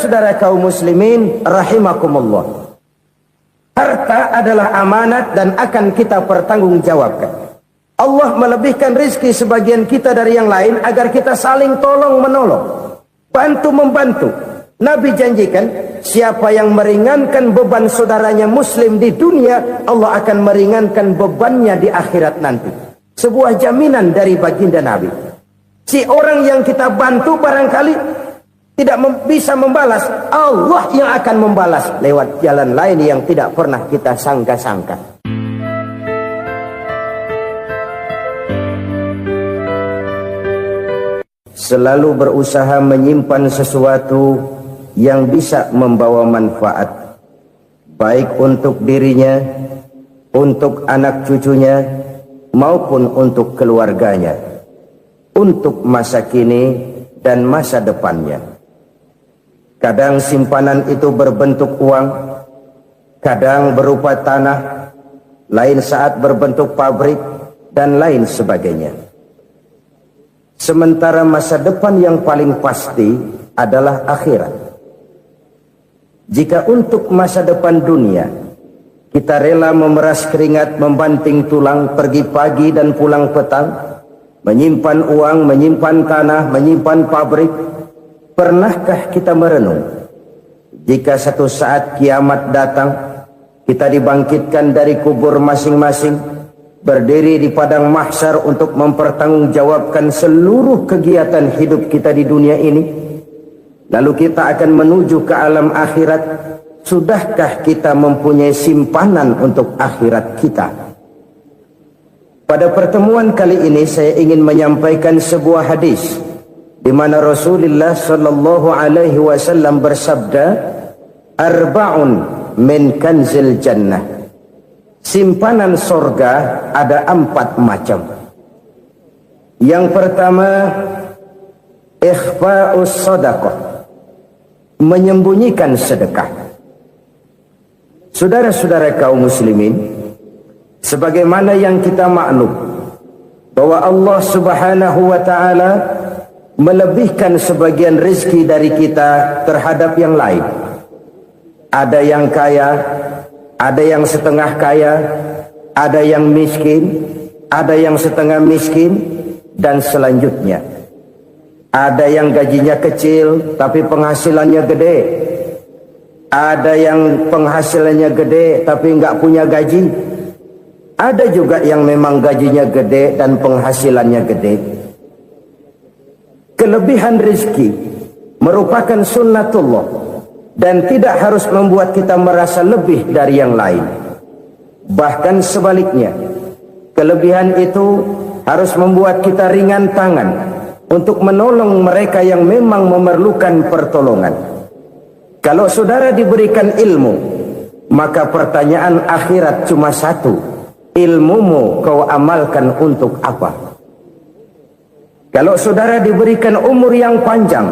Saudara-saudara kaum muslimin rahimakumullah, harta adalah amanat dan akan kita pertanggungjawabkan. Allah melebihkan rizki sebagian kita dari yang lain agar kita saling tolong menolong, bantu membantu. Nabi janjikan, siapa yang meringankan beban saudaranya muslim di dunia, Allah akan meringankan bebannya di akhirat nanti. Sebuah jaminan dari baginda Nabi. Si orang yang kita bantu barangkali tidak bisa membalas, Allah yang akan membalas lewat jalan lain yang tidak pernah kita sangka-sangka. Selalu berusaha menyimpan sesuatu yang bisa membawa manfaat, baik untuk dirinya, untuk anak cucunya, maupun untuk keluarganya, untuk masa kini dan masa depannya. Kadang simpanan itu berbentuk uang, kadang berupa tanah, lain saat berbentuk pabrik, dan lain sebagainya. Sementara masa depan yang paling pasti adalah akhirat. Jika untuk masa depan dunia, kita rela memeras keringat, membanting tulang, pergi pagi dan pulang petang, menyimpan uang, menyimpan tanah, menyimpan pabrik, pernahkah kita merenung, jika satu saat kiamat datang, kita dibangkitkan dari kubur masing-masing, berdiri di padang mahsyar untuk mempertanggungjawabkan seluruh kegiatan hidup kita di dunia ini, lalu kita akan menuju ke alam akhirat. Sudahkah kita mempunyai simpanan untuk akhirat kita? Pada pertemuan kali ini saya ingin menyampaikan sebuah hadis di mana Rasulullah sallallahu alaihi wasallam bersabda, arba'un min kanzil jannah. Simpanan sorga ada 4 macam. Yang pertama, ikhfa'us sadaqah, menyembunyikan sedekah. Saudara-saudara kaum muslimin, sebagaimana yang kita maklum bahwa Allah Subhanahu wa taala melebihkan sebagian rezeki dari kita terhadap yang lain. Ada yang kaya, ada yang setengah kaya, ada yang miskin, ada yang setengah miskin, dan selanjutnya. Ada yang gajinya kecil tapi penghasilannya gede. Ada yang penghasilannya gede tapi nggak punya gaji. Ada juga yang memang gajinya gede dan penghasilannya gede. Kelebihan rezeki merupakan sunnatullah dan tidak harus membuat kita merasa lebih dari yang lain. Bahkan sebaliknya, kelebihan itu harus membuat kita ringan tangan untuk menolong mereka yang memang memerlukan pertolongan. Kalau saudara diberikan ilmu, maka pertanyaan akhirat cuma satu: ilmumu kau amalkan untuk apa? Kalau saudara diberikan umur yang panjang,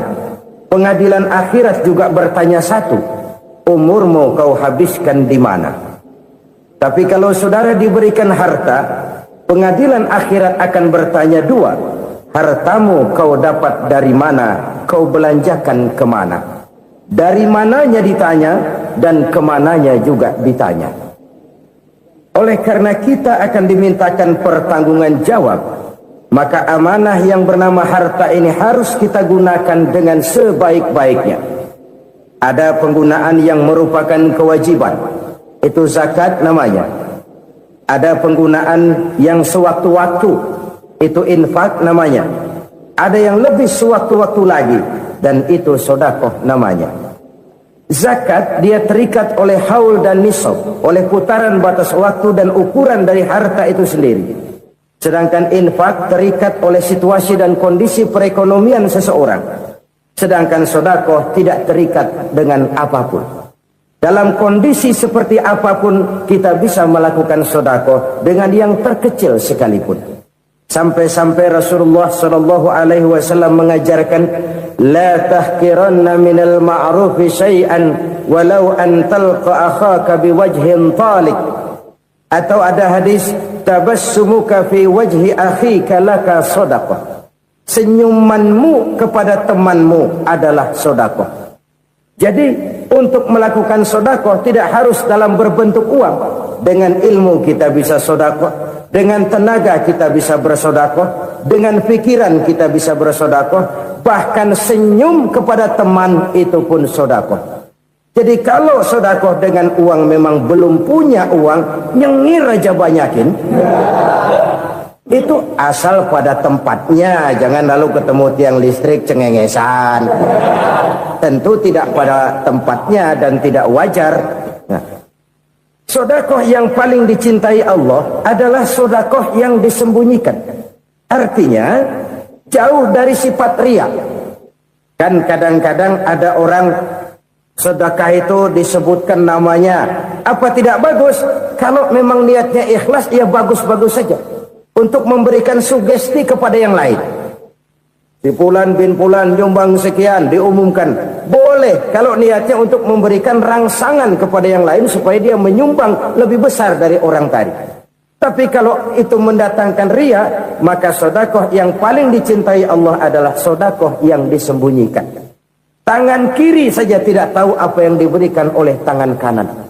pengadilan akhirat juga bertanya satu: umurmu kau habiskan di mana? Tapi kalau saudara diberikan harta, pengadilan akhirat akan bertanya dua: hartamu kau dapat dari mana, kau belanjakan kemana? Dari mananya ditanya, dan kemananya juga ditanya. Oleh karena kita akan dimintakan pertanggungan jawab, maka amanah yang bernama harta ini harus kita gunakan dengan sebaik-baiknya. Ada penggunaan yang merupakan kewajiban, itu zakat namanya. Ada penggunaan yang sewaktu-waktu, itu infak namanya. Ada yang lebih sewaktu-waktu lagi, dan itu sedekah namanya. Zakat dia terikat oleh haul dan nisab, oleh putaran batas waktu dan ukuran dari harta itu sendiri. Sedangkan infak terikat oleh situasi dan kondisi perekonomian seseorang. Sedangkan sedekah tidak terikat dengan apapun. Dalam kondisi seperti apapun kita bisa melakukan sedekah dengan yang terkecil sekalipun. Sampai-sampai Rasulullah sallallahu alaihi wasallam mengajarkan, la tahqiranna minal ma'rufi syai'an walau an talqa akhaka biwajhin talik. Atau ada hadis, tabassumuka fi wajhi akhika laka sedekah. Senyumanmu kepada temanmu adalah sedekah. Jadi untuk melakukan sedekah tidak harus dalam berbentuk uang. Dengan ilmu kita bisa sedekah, dengan tenaga kita bisa bersedekah, dengan pikiran kita bisa bersedekah, bahkan senyum kepada teman itu pun sedekah. Jadi kalau sedekah dengan uang memang belum punya uang, nyengir aja banyakin. Itu asal pada tempatnya, jangan lalu ketemu tiang listrik cengengesan. Tentu tidak pada tempatnya dan tidak wajar. Nah, sedekah yang paling dicintai Allah adalah sedekah yang disembunyikan. Artinya jauh dari sifat riya. Kan kadang-kadang ada orang sedekah itu disebutkan namanya. Apa tidak bagus? Kalau memang niatnya ikhlas, ya bagus-bagus saja. Untuk memberikan sugesti kepada yang lain. Si Fulan bin Fulan nyumbang sekian, diumumkan. Boleh kalau niatnya untuk memberikan rangsangan kepada yang lain supaya dia menyumbang lebih besar dari orang tadi. Tapi kalau itu mendatangkan riya, maka sedekah yang paling dicintai Allah adalah sedekah yang disembunyikan. Tangan kiri saja tidak tahu apa yang diberikan oleh tangan kanan.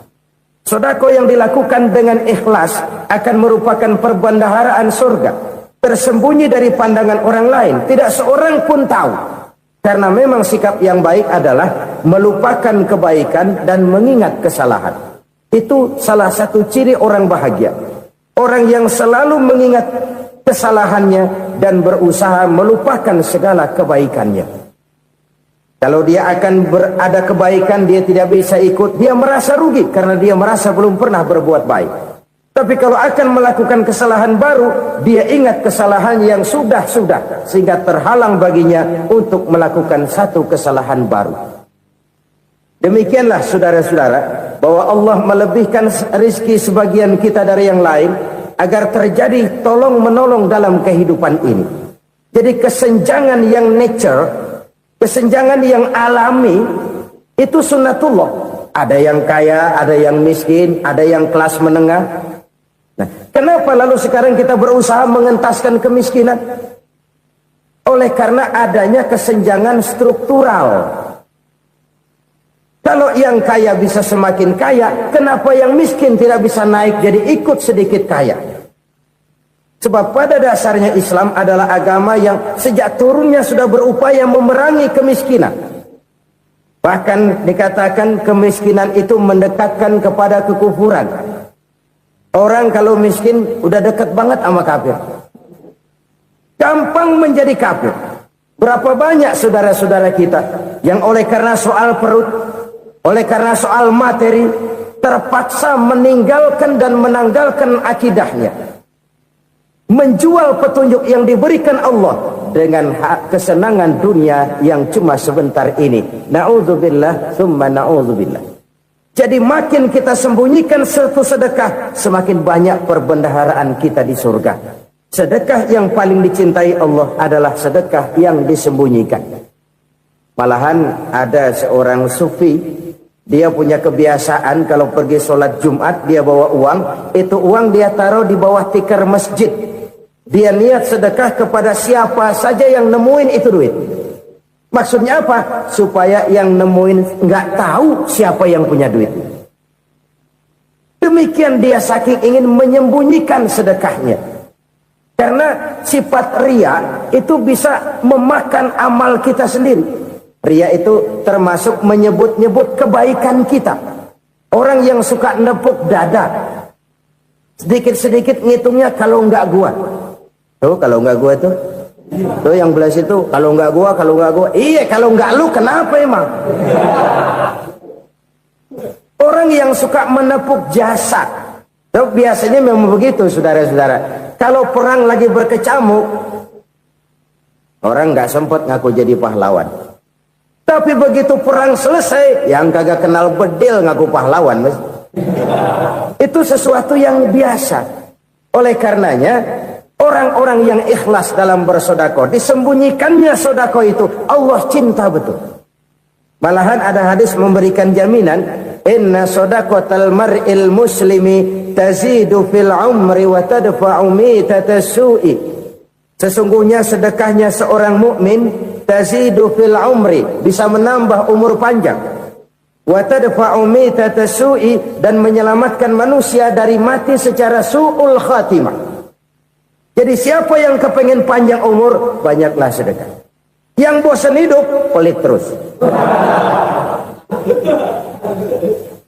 Sedekah yang dilakukan dengan ikhlas akan merupakan perbendaharaan surga, tersembunyi dari pandangan orang lain, tidak seorang pun tahu. Karena memang sikap yang baik adalah melupakan kebaikan dan mengingat kesalahan. Itu salah satu ciri orang bahagia. Orang yang selalu mengingat kesalahannya dan berusaha melupakan segala kebaikannya. Kalau dia akan berada kebaikan, dia tidak bisa ikut, dia merasa rugi karena dia merasa belum pernah berbuat baik. Tapi kalau akan melakukan kesalahan baru, dia ingat kesalahan yang sudah-sudah, sehingga terhalang baginya untuk melakukan satu kesalahan baru. Demikianlah saudara-saudara, bahwa Allah melebihkan rizki sebagian kita dari yang lain, agar terjadi tolong-menolong dalam kehidupan ini. Jadi kesenjangan yang nature, kesenjangan yang alami, itu sunnatullah. Ada yang kaya, ada yang miskin, ada yang kelas menengah. Nah, kenapa lalu sekarang kita berusaha mengentaskan kemiskinan? Oleh karena adanya kesenjangan struktural. Kalau yang kaya bisa semakin kaya, kenapa yang miskin tidak bisa naik jadi ikut sedikit kaya? Sebab pada dasarnya Islam adalah agama yang sejak turunnya sudah berupaya memerangi kemiskinan. Bahkan dikatakan kemiskinan itu mendekatkan kepada kekufuran. Orang kalau miskin udah dekat banget sama kafir. Gampang menjadi kafir. Berapa banyak saudara-saudara kita yang oleh karena soal perut, oleh karena soal materi, terpaksa meninggalkan dan menanggalkan akidahnya. Menjual petunjuk yang diberikan Allah dengan kesenangan dunia yang cuma sebentar ini. Na'udzubillah, thumma na'udzubillah. Jadi makin kita sembunyikan satu sedekah, semakin banyak perbendaharaan kita di surga. Sedekah yang paling dicintai Allah adalah sedekah yang disembunyikan. Malahan ada seorang sufi, dia punya kebiasaan kalau pergi sholat Jumat dia bawa uang, itu uang dia taruh di bawah tikar masjid. Dia niat sedekah kepada siapa saja yang nemuin itu duit. Maksudnya apa? Supaya yang nemuin nggak tahu siapa yang punya duit. Demikian dia saking ingin menyembunyikan sedekahnya. Karena sifat riya itu bisa memakan amal kita sendiri. Riya itu termasuk menyebut-nyebut kebaikan kita. Orang yang suka nepuk dada, sedikit-sedikit ngitungnya kalau nggak gua. Tuh kalau nggak gua tuh yang belah situ, kalau nggak gua. Iya, kalau nggak lu kenapa emang? Orang yang suka menepuk jasad, tuh biasanya memang begitu, saudara-saudara. Kalau perang lagi berkecamuk, orang nggak sempat ngaku jadi pahlawan. Tapi begitu perang selesai, yang kagak kenal bedil ngaku pahlawan, mas. Itu sesuatu yang biasa. Oleh karenanya, orang-orang yang ikhlas dalam bersedekah, disembunyikannya sedekah itu Allah cinta betul. Malahan ada hadis memberikan jaminan, inna sadaqatal mar'il muslimi tazidu fil umri wa tadfa'u mitatas su'i. Sesungguhnya sedekahnya seorang mukmin tazidu fil umri, bisa menambah umur panjang, wa tadfa'u mitata su'i, dan menyelamatkan manusia dari mati secara su'ul khatimah. Jadi siapa yang kepengen panjang umur, banyaklah sedekah. Yang bosan hidup, pelit terus.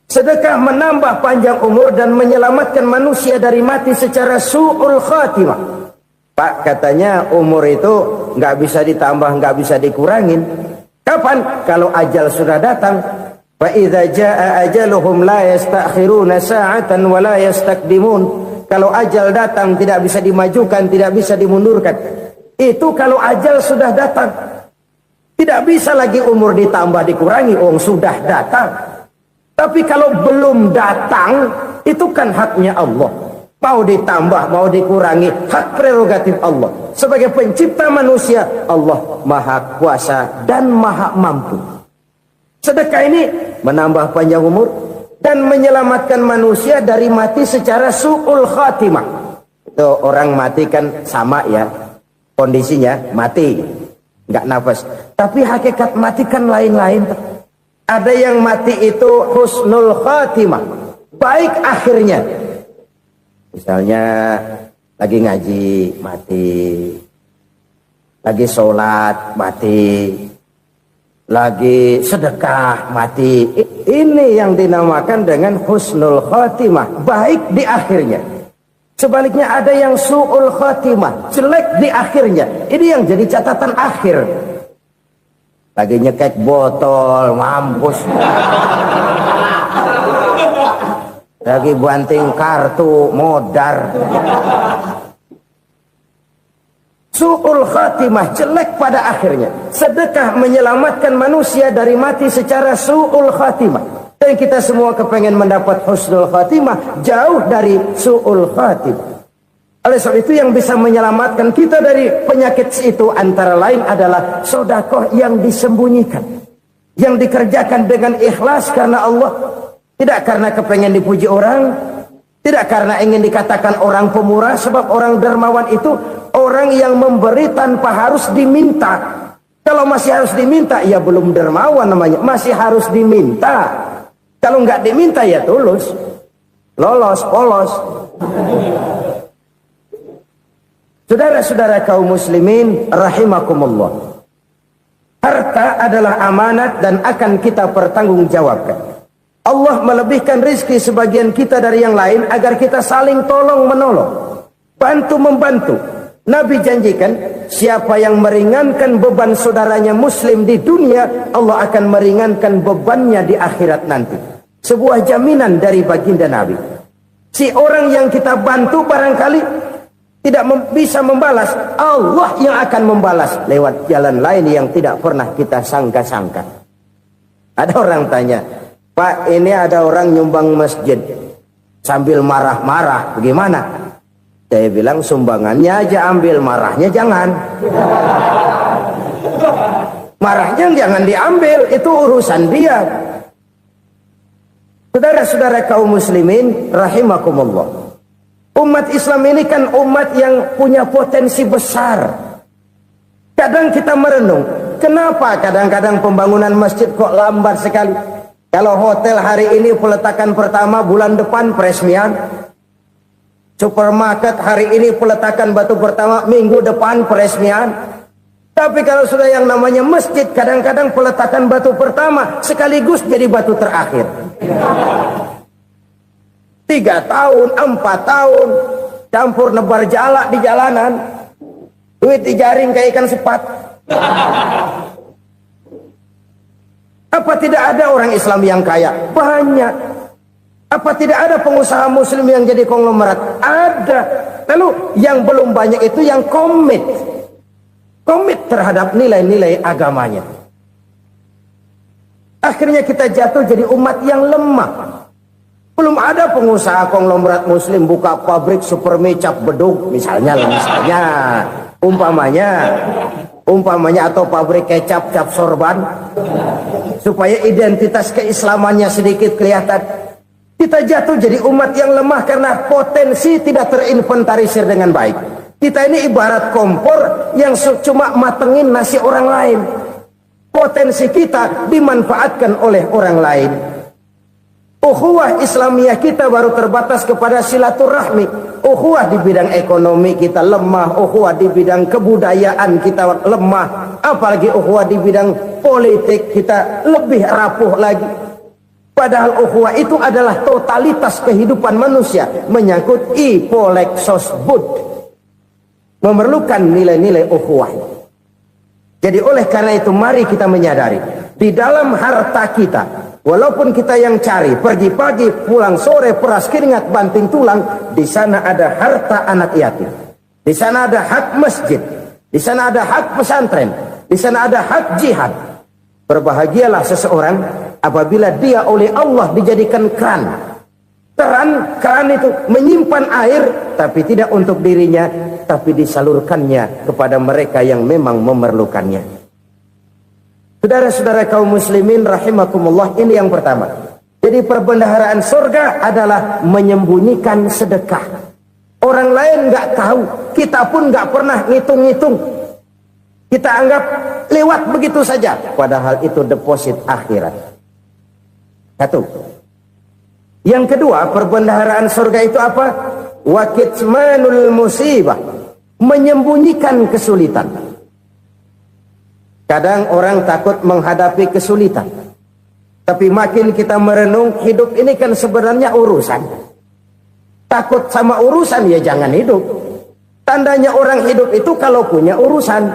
Sedekah menambah panjang umur dan menyelamatkan manusia dari mati secara su'ul khatimah. Pak, katanya umur itu nggak bisa ditambah, nggak bisa dikurangin. Kapan? Kalau ajal sudah datang. Fa idza jaa ajaluhum la yastakhiruna sa'atan wa la yastakdimun. Kalau ajal datang tidak bisa dimajukan, tidak bisa dimundurkan. Itu kalau ajal sudah datang. Tidak bisa lagi umur ditambah dikurangi, sudah datang. Tapi kalau belum datang, itu kan haknya Allah. Mau ditambah, mau dikurangi, hak prerogatif Allah. Sebagai pencipta manusia, Allah maha kuasa dan maha mampu. Sedekah ini menambah panjang umur dan menyelamatkan manusia dari mati secara su'ul khatimah. Itu orang mati kan sama ya, kondisinya mati, nggak nafas. Tapi hakikat mati kan lain-lain. Ada yang mati itu husnul khatimah, baik akhirnya. Misalnya lagi ngaji mati, lagi sholat mati, lagi sedekah mati. Ini yang dinamakan dengan husnul khatimah, baik di akhirnya. Sebaliknya ada yang su'ul khatimah, jelek di akhirnya. Ini yang jadi catatan akhir. Lagi nyekek botol, mampus. Lagi banting kartu, modar. Su'ul khatimah, jelek pada akhirnya. Sedekah menyelamatkan manusia dari mati secara su'ul khatimah. Dan kita semua kepengen mendapat husnul khatimah, jauh dari su'ul khatimah. Oleh sebab itu yang bisa menyelamatkan kita dari penyakit itu antara lain adalah sedekah yang disembunyikan, yang dikerjakan dengan ikhlas karena Allah, tidak karena kepengen dipuji orang, tidak karena ingin dikatakan orang pemurah. Sebab orang dermawan itu orang yang memberi tanpa harus diminta. Kalau masih harus diminta, ya belum dermawan namanya, masih harus diminta. Kalau nggak diminta ya tulus, lolos, polos. Saudara-saudara kaum muslimin rahimakumullah, harta adalah amanat dan akan kita pertanggungjawabkan. Allah melebihkan rizki sebagian kita dari yang lain agar kita saling tolong menolong, bantu membantu. Nabi janjikan, siapa yang meringankan beban saudaranya muslim di dunia, Allah akan meringankan bebannya di akhirat nanti. Sebuah jaminan dari baginda Nabi. Si orang yang kita bantu barangkali tidak bisa membalas, Allah yang akan membalas lewat jalan lain yang tidak pernah kita sangka-sangka. Ada orang tanya, Pak, ini ada orang nyumbang masjid sambil marah-marah, bagaimana? Saya bilang sumbangannya aja ambil, marahnya jangan. Marahnya jangan diambil, itu urusan dia. Saudara-saudara kaum muslimin rahimakumullah, umat Islam ini kan umat yang punya potensi besar. Kadang kita merenung, kenapa kadang-kadang pembangunan masjid kok lambat sekali? Kalau hotel hari ini peletakan pertama, bulan depan peresmian. Supermarket hari ini peletakan batu pertama, minggu depan peresmian. Tapi kalau sudah yang namanya masjid, kadang-kadang peletakan batu pertama sekaligus jadi batu terakhir. 3 tahun, 4 tahun, campur nebar jalak di jalanan, duit dijaring kayak ikan sepat. Apa tidak ada orang Islam yang kaya? Banyak. Apa tidak ada pengusaha muslim yang jadi konglomerat? Ada. Lalu yang belum banyak itu yang komit terhadap nilai-nilai agamanya. Akhirnya kita jatuh jadi umat yang lemah. Belum ada pengusaha konglomerat muslim buka pabrik super mie cap beduk misalnya umpamanya atau pabrik kecap cap sorban supaya identitas keislamannya sedikit kelihatan. Kita jatuh jadi umat yang lemah karena potensi tidak terinventarisir dengan baik. Kita ini ibarat kompor yang cuma matengin nasi orang lain. potensi kita dimanfaatkan oleh orang lain. Ukhuwah Islamiyah kita baru terbatas kepada silaturahmi. Ukhuwah di bidang ekonomi kita lemah, ukhuwah di bidang kebudayaan kita lemah, apalagi ukhuwah di bidang politik kita lebih rapuh lagi. Padahal ukhuwah itu adalah totalitas kehidupan manusia, menyangkut ipolek sosbud, memerlukan nilai-nilai ukhuwah. Jadi oleh karena itu mari kita menyadari di dalam harta kita, walaupun kita yang cari pergi pagi pulang sore peras keringat banting tulang, di sana ada harta anak yatim, di sana ada hak masjid, di sana ada hak pesantren, di sana ada hak jihad. Berbahagialah seseorang apabila dia oleh Allah dijadikan keran. Keran itu menyimpan air, tapi tidak untuk dirinya, tapi disalurkannya kepada mereka yang memang memerlukannya. Saudara-saudara kaum muslimin rahimakumullah, ini yang pertama. Jadi perbendaharaan surga adalah menyembunyikan sedekah. Orang lain nggak tahu, kita pun nggak pernah ngitung-ngitung. Kita anggap lewat begitu saja, padahal itu deposit akhirat. Satu. Yang kedua, perbendaharaan surga itu apa? Wa kitmanul musibah, menyembunyikan kesulitan. Kadang orang takut menghadapi kesulitan, tapi makin kita merenung, hidup ini kan sebenarnya urusan. Takut sama urusan, ya jangan hidup. Tandanya orang hidup itu kalau punya urusan.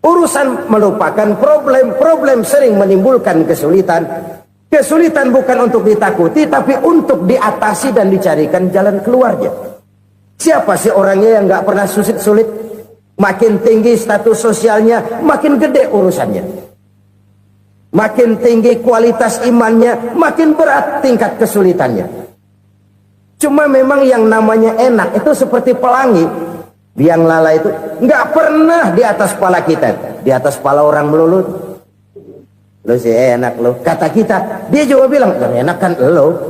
Urusan melupakan problem, problem sering menimbulkan kesulitan. Kesulitan bukan untuk ditakuti, tapi untuk diatasi dan dicarikan jalan keluarnya. Siapa sih orangnya yang nggak pernah sulit-sulit? Makin tinggi status sosialnya, makin gede urusannya. Makin tinggi kualitas imannya, makin berat tingkat kesulitannya. Cuma memang yang namanya enak itu seperti pelangi. Biang lala itu nggak pernah di atas kepala kita, di atas kepala orang melulu. Lo sih enak lo, kata kita. Dia juga bilang yang enak kan lo.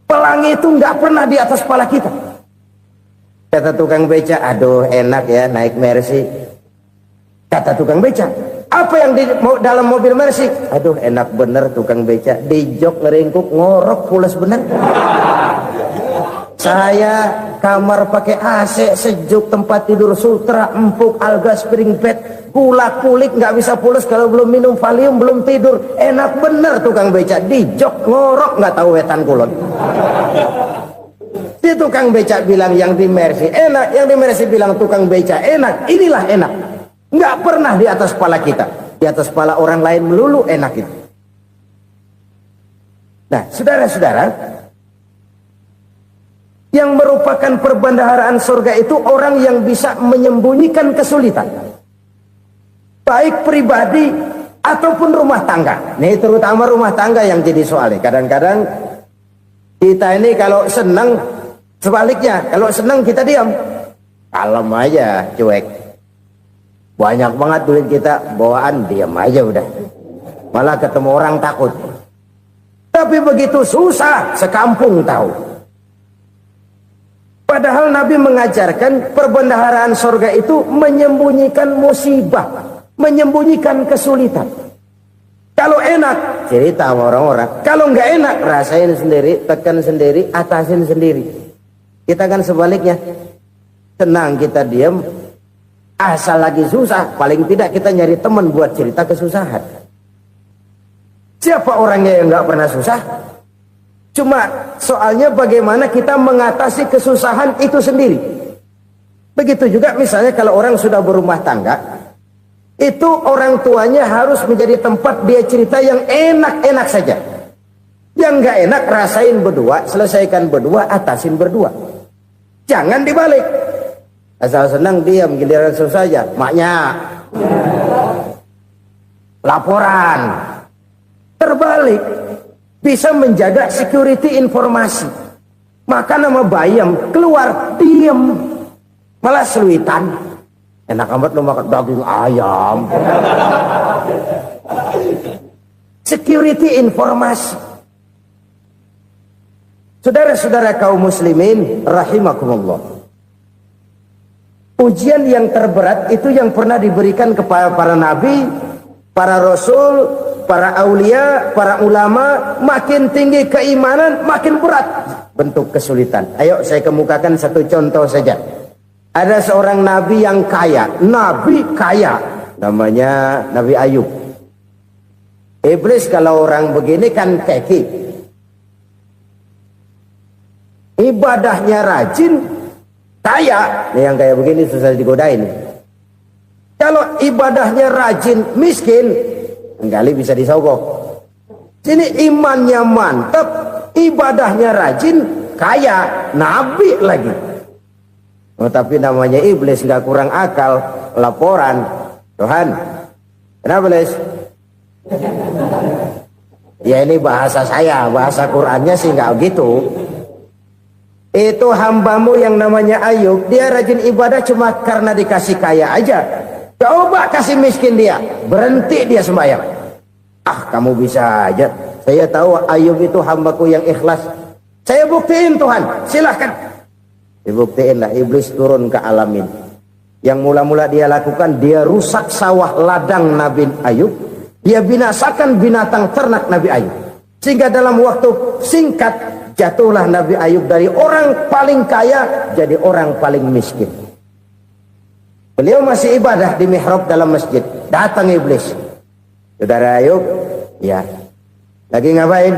Pelangi itu nggak pernah di atas kepala kita. Kata tukang beca, aduh enak ya naik Mercy. Kata tukang beca, apa yang di dalam mobil Mercy? Aduh enak bener tukang beca, di jok ngeringkuk ngorok pules bener. Saya kamar pakai AC sejuk, tempat tidur sutra empuk, alga spring bed, kulak kulik nggak bisa pules kalau belum minum Valium, belum tidur. Enak bener tukang beca, di jok ngorok nggak tahu wetan kulon. Si tukang beca bilang yang di Mercy enak, yang di Mercy bilang tukang beca enak. Inilah enak, nggak pernah di atas kepala kita, di atas kepala orang lain melulu enak itu. Nah, saudara-saudara, yang merupakan perbendaharaan surga itu orang yang bisa menyembunyikan kesulitan, baik pribadi ataupun rumah tangga. Nih terutama rumah tangga yang jadi soalnya. Kadang-kadang kita ini kalau senang, sebaliknya kalau senang kita diam, kalem aja, cuek. Banyak banget duit kita bawaan, diam aja udah. Malah ketemu orang takut. Tapi begitu susah, sekampung tahu. Padahal Nabi mengajarkan perbendaharaan surga itu menyembunyikan musibah, menyembunyikan kesulitan. Kalau enak, cerita sama orang-orang. Kalau nggak enak, rasain sendiri, tekan sendiri, atasin sendiri. Kita kan sebaliknya, senang kita diam, asal lagi susah, paling tidak kita nyari teman buat cerita kesusahan. Siapa orangnya yang nggak pernah susah? Cuma soalnya bagaimana kita mengatasi kesusahan itu sendiri. Begitu juga misalnya kalau orang sudah berumah tangga, itu orang tuanya harus menjadi tempat dia cerita yang enak-enak saja. Yang nggak enak rasain berdua, selesaikan berdua, atasin berdua. Jangan dibalik. Asal senang diam, giliran susah saja. Maknya laporan. Terbalik. Bisa menjaga security informasi. Maka nama bayam keluar diam, malah seluitan. Enak amat lo makan daging ayam. Security informasi. Saudara-saudara kaum muslimin rahimakumullah, ujian yang terberat itu yang pernah diberikan kepada para nabi, para rasul, para aulia, para ulama, makin tinggi keimanan, makin berat bentuk kesulitan. Ayo saya kemukakan satu contoh saja. Ada seorang nabi yang kaya, nabi kaya, namanya Nabi Ayub. Iblis kalau orang begini kan keki, ibadahnya rajin, kaya. Nih yang kayak begini susah digodain. Kalau ibadahnya rajin, miskin, kali bisa disogok. Sini imannya mantap, ibadahnya rajin, kaya, nabi lagi. Oh, tapi namanya iblis, nggak kurang akal. Laporan, Tuhan, kenapa Les? Ya ini bahasa saya, bahasa Qurannya sih nggak gitu. Itu hambamu yang namanya Ayub, dia rajin ibadah cuma karena dikasih kaya aja. Coba kasih miskin dia, berhenti dia sembahyang. Ah, kamu bisa aja. Saya tahu Ayub itu hambaku yang ikhlas. Saya buktiin Tuhan, silahkan. Dibuktiin lah, iblis turun ke alamin. Yang mula-mula dia lakukan, dia rusak sawah ladang Nabi Ayub. Dia binasakan binatang ternak Nabi Ayub. Sehingga dalam waktu singkat, jatuhlah Nabi Ayub dari orang paling kaya jadi orang paling miskin. Beliau masih ibadah di mihrab dalam masjid. Datang iblis. Saudara Ayub, ya. Lagi ngapain?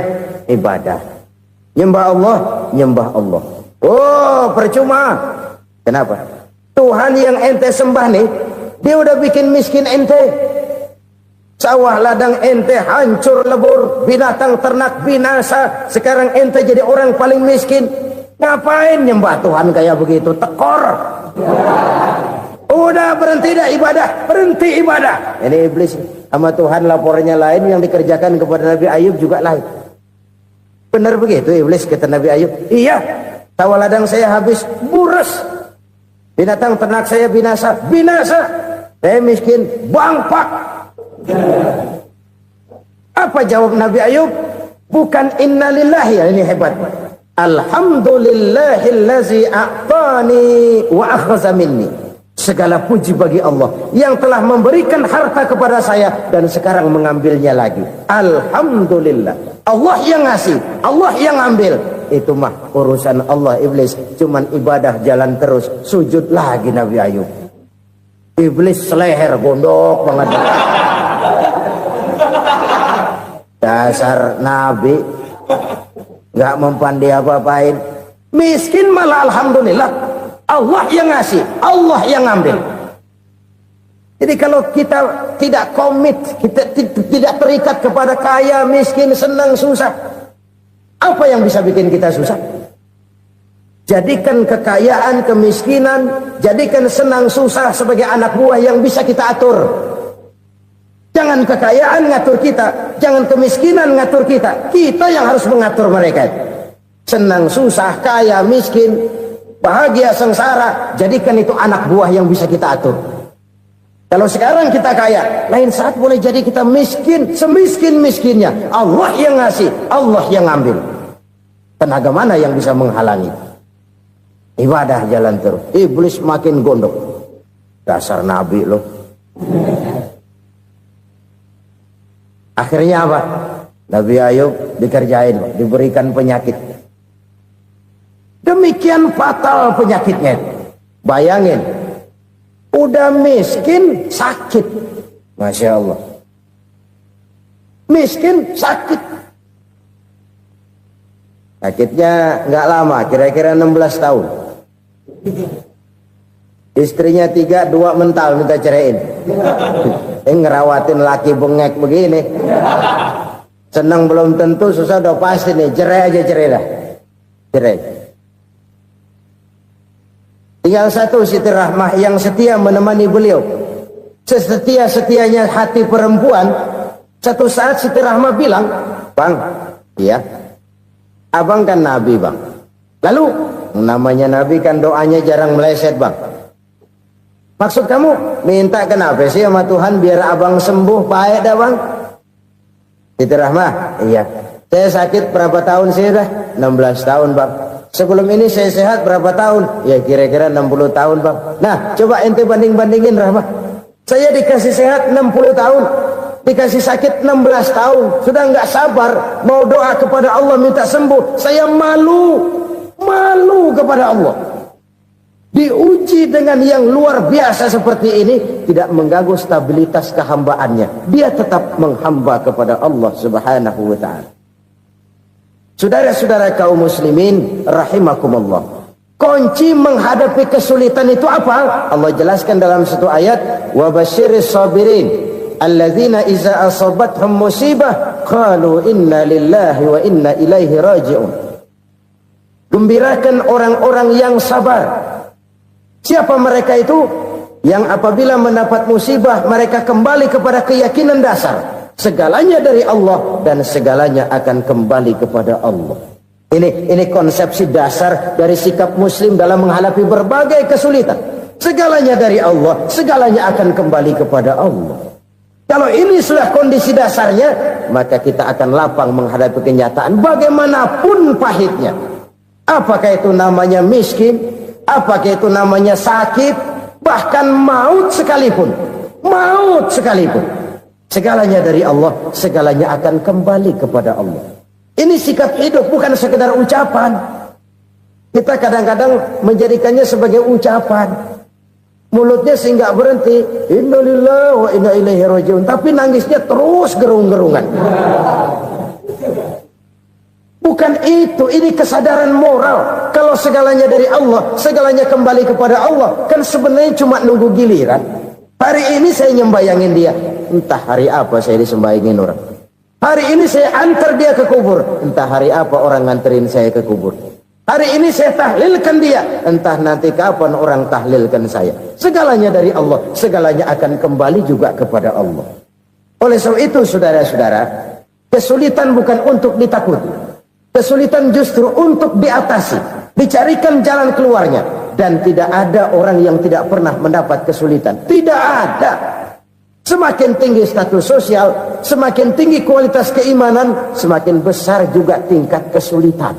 Ibadah. Nyembah Allah, nyembah Allah. Oh, percuma. Kenapa? Tuhan yang ente sembah nih, dia udah bikin miskin ente. Sawah ladang ente hancur lebur, binatang ternak binasa. Sekarang ente jadi orang paling miskin. Ngapain nyembah Tuhan kayak begitu? Tekor. Udah berhenti dah ibadah, berhenti ibadah. Ini iblis sama Tuhan laporannya lain, yang dikerjakan kepada Nabi Ayub juga lain. Benar begitu iblis, kata Nabi Ayub. Iya, sawah ladang saya habis, buras. Binatang ternak saya binasa, binasa. Saya miskin, bangpak. Apa jawab Nabi Ayub? Bukan innalillahi, ini hebat. Alhamdulillahillazi a'tani wa akhza minni. Segala puji bagi Allah yang telah memberikan harta kepada saya dan sekarang mengambilnya lagi. Alhamdulillah. Allah yang ngasih, Allah yang ambil. Itu mah urusan Allah. Iblis cuman ibadah jalan terus, sujud lagi Nabi Ayub. Iblis seleher gondok banget. Dasar Nabi nggak mempandai apa-apain. Miskin malah alhamdulillah. Allah yang ngasih, Allah yang ngambil. Jadi kalau kita tidak komit, kita tidak terikat kepada kaya, miskin, senang, susah, apa yang bisa bikin kita susah? Jadikan kekayaan, kemiskinan, jadikan senang, susah sebagai anak buah yang bisa kita atur. Jangan kekayaan ngatur kita, jangan kemiskinan ngatur kita. Kita yang harus mengatur mereka. Senang, susah, kaya, miskin, bahagia, sengsara, jadikan itu anak buah yang bisa kita atur. Kalau sekarang kita kaya, lain saat boleh jadi kita miskin, semiskin-miskinnya. Allah yang ngasih, Allah yang ngambil. Tenaga mana yang bisa menghalangi? Ibadah jalan terus. Iblis makin gondok. Dasar Nabi loh. Akhirnya apa? Nabi Ayub dikerjain, diberikan penyakit. Demikian fatal penyakitnya. Bayangin, udah miskin sakit. Masya Allah. Miskin sakit. Sakitnya nggak lama, kira-kira 16 tahun. Istrinya 3, 2 mental minta ceraiin. Ngerawatin laki bengek begini. Senang belum tentu, susah udah pasti nih. Cerai aja, cerai dah. Cerai. Tinggal satu Siti Rahmah yang setia menemani beliau. Sesetia-setianya hati perempuan. Satu saat Siti Rahmah bilang, "Bang, iya, abang kan Nabi bang. Lalu, namanya Nabi kan doanya jarang meleset bang. Maksud kamu minta kenapa sih sama Tuhan biar abang sembuh baik dah bang?" Siti Rahmah, iya. Saya sakit berapa tahun sih dah? 16 tahun bang. Sebelum ini saya sehat berapa tahun? Ya kira-kira 60 tahun bang. Nah coba ente banding-bandingin Rahmah. Saya dikasih sehat 60 tahun. dikasih sakit 16 tahun, sudah nggak sabar mau doa kepada Allah minta sembuh. Saya malu kepada Allah. Diuji dengan yang luar biasa seperti ini, tidak mengganggu stabilitas kehambaannya. Dia tetap menghamba kepada Allah Subhanahu wa ta'ala. Saudara-saudara kaum muslimin rahimakumullah, kunci menghadapi kesulitan itu apa? Allah jelaskan dalam satu ayat, wa basyiris sabirin alladzina iza asabathum musibah qalu inna lillahi wa inna ilaihi raji'un. Gembirakan orang-orang yang sabar. Siapa mereka itu? Yang apabila mendapat musibah mereka kembali kepada keyakinan dasar, segalanya dari Allah dan segalanya akan kembali kepada Allah. Ini konsepsi dasar dari sikap muslim dalam menghadapi berbagai kesulitan. Segalanya dari Allah, segalanya akan kembali kepada Allah. Kalau ini sudah kondisi dasarnya, maka kita akan lapang menghadapi kenyataan bagaimanapun pahitnya. Apakah itu namanya miskin, apakah itu namanya sakit, bahkan maut sekalipun. Segalanya dari Allah, segalanya akan kembali kepada Allah. Ini sikap hidup, bukan sekedar ucapan. Kita kadang-kadang menjadikannya sebagai ucapan. Mulutnya sih nggak berhenti, innalillahi wa inna ilaihi raji'un, tapi nangisnya terus gerung-gerungan. Bukan itu, ini kesadaran moral. Kalau segalanya dari Allah, segalanya kembali kepada Allah, kan sebenarnya cuma nunggu giliran. Hari ini saya nyembayangin dia, entah hari apa saya disembayangin orang. Hari ini saya antar dia ke kubur, entah hari apa orang nganterin saya ke kubur. Hari ini saya tahlilkan dia, entah nanti kapan orang tahlilkan saya. Segalanya dari Allah, segalanya akan kembali juga kepada Allah. Oleh sebab itu saudara-saudara, kesulitan bukan untuk ditakuti. Kesulitan justru untuk diatasi, dicarikan jalan keluarnya. Dan tidak ada orang yang tidak pernah mendapat kesulitan. Tidak ada. Semakin tinggi status sosial, semakin tinggi kualitas keimanan, semakin besar juga tingkat kesulitan.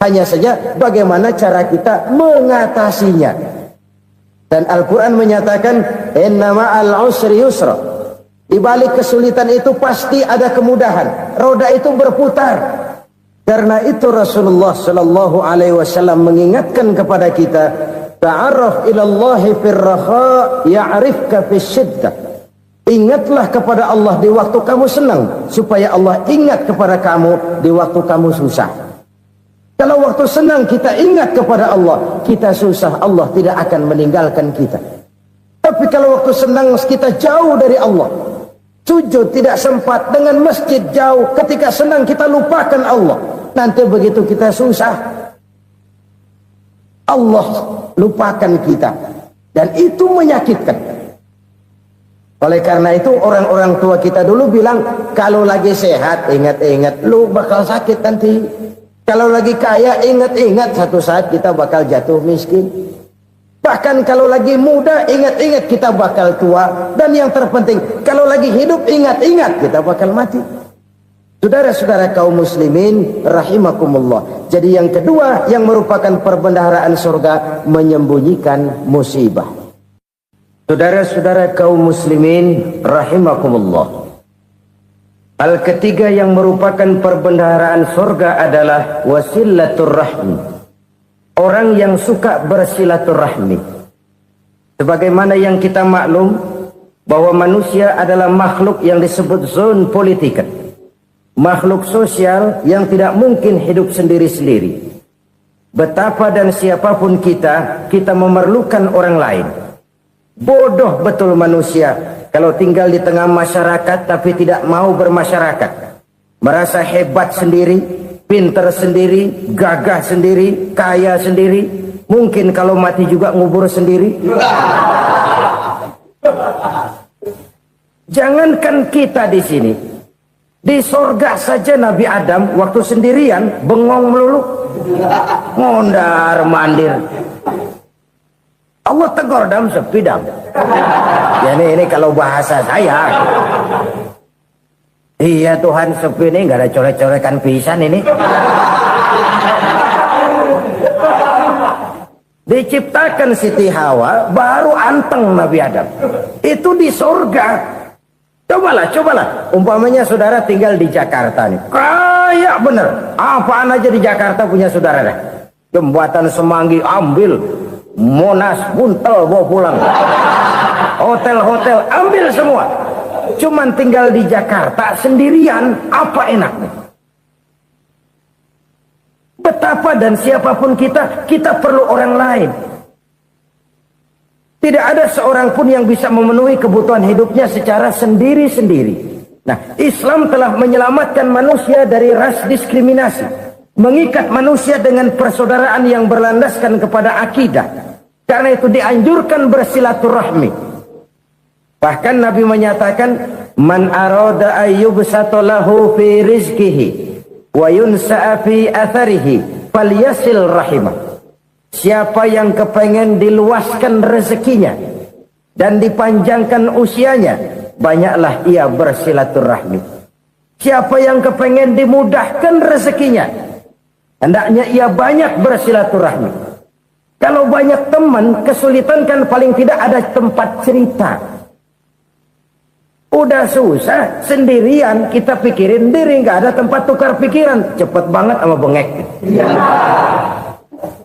Hanya saja bagaimana cara kita mengatasinya. Dan Al-Quran menyatakan, inna ma'al usri yusra. Di balik kesulitan itu pasti ada kemudahan. Roda itu berputar. Karena itu Rasulullah sallallahu alaihi wasallam mengingatkan kepada kita, ta'arraf ila Allah fir raha ya'rifka fis syiddah. Ingatlah kepada Allah di waktu kamu senang, supaya Allah ingat kepada kamu di waktu kamu susah. Kalau waktu senang kita ingat kepada Allah, kita susah, Allah tidak akan meninggalkan kita. Tapi kalau waktu senang kita jauh dari Allah, sujud tidak sempat, dengan masjid jauh, ketika senang kita lupakan Allah. Nanti begitu kita susah, Allah lupakan kita. Dan itu menyakitkan. Oleh karena itu orang-orang tua kita dulu bilang, kalau lagi sehat ingat-ingat lu bakal sakit nanti. Kalau lagi kaya ingat-ingat satu saat kita bakal jatuh miskin. Bahkan kalau lagi muda ingat-ingat kita bakal tua. Dan yang terpenting, kalau lagi hidup ingat-ingat kita bakal mati. Saudara-saudara kaum muslimin rahimakumullah. Jadi yang kedua yang merupakan perbendaharaan surga, menyembunyikan musibah. Saudara-saudara kaum muslimin rahimakumullah. Hal ketiga yang merupakan perbendaharaan surga adalah wasilaturrahmi. Orang yang suka bersilaturahmi. Sebagaimana yang kita maklum bahwa manusia adalah makhluk yang disebut zon politika. Makhluk sosial yang tidak mungkin hidup sendiri-sendiri. Betapa dan siapapun kita memerlukan orang lain. Bodoh betul manusia kalau tinggal di tengah masyarakat tapi tidak mau bermasyarakat. Merasa hebat sendiri, pinter sendiri, gagah sendiri, kaya sendiri. Mungkin kalau mati juga ngubur sendiri. Jangankan kita di sini, di sorga saja Nabi Adam waktu sendirian bengong melulu, ngondar mandir. Allah tegur dam sepi dam. Ya ini kalau bahasa saya. Iya Tuhan sepi ini nggak ada colek-colekan pisan ini. Diciptakan Siti Hawa baru anteng Nabi Adam. Itu di sorga. Cobalah. Umpamanya saudara tinggal di Jakarta nih. Kayak bener. Apaan aja di Jakarta punya saudara dah. Jembatan Semanggi ambil. Monas, Buntel bawa pulang. Hotel-hotel ambil semua. Cuman tinggal di Jakarta sendirian. Apa enaknya? Betapa dan siapapun kita perlu orang lain. Tidak ada seorang pun yang bisa memenuhi kebutuhan hidupnya secara sendiri-sendiri. Nah, Islam telah menyelamatkan manusia dari ras diskriminasi. Mengikat manusia dengan persaudaraan yang berlandaskan kepada akidah. Karena itu dianjurkan bersilaturahmi. Bahkan Nabi menyatakan, Man arada ayyubsata lahu fi rizkihi wa yunsa'a fi atharihi falyasil rahimah. Siapa yang kepengen diluaskan rezekinya dan dipanjangkan usianya, banyaklah ia bersilaturahmi. Siapa yang kepengen dimudahkan rezekinya, hendaknya ia banyak bersilaturahmi. Kalau banyak teman, kesulitan kan paling tidak ada tempat cerita. Udah susah, sendirian kita pikirin diri, nggak ada tempat tukar pikiran. Cepet banget sama bengek.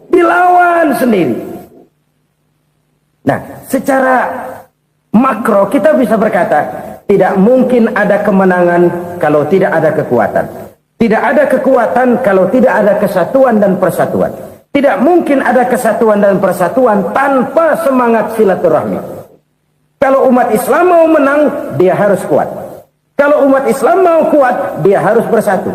Dilawan sendiri. Nah, secara makro kita bisa berkata, tidak mungkin ada kemenangan kalau tidak ada kekuatan. Tidak ada kekuatan kalau tidak ada kesatuan dan persatuan. Tidak mungkin ada kesatuan dan persatuan tanpa semangat silaturahmi. Kalau umat Islam mau menang, dia harus kuat. Kalau umat Islam mau kuat, dia harus bersatu.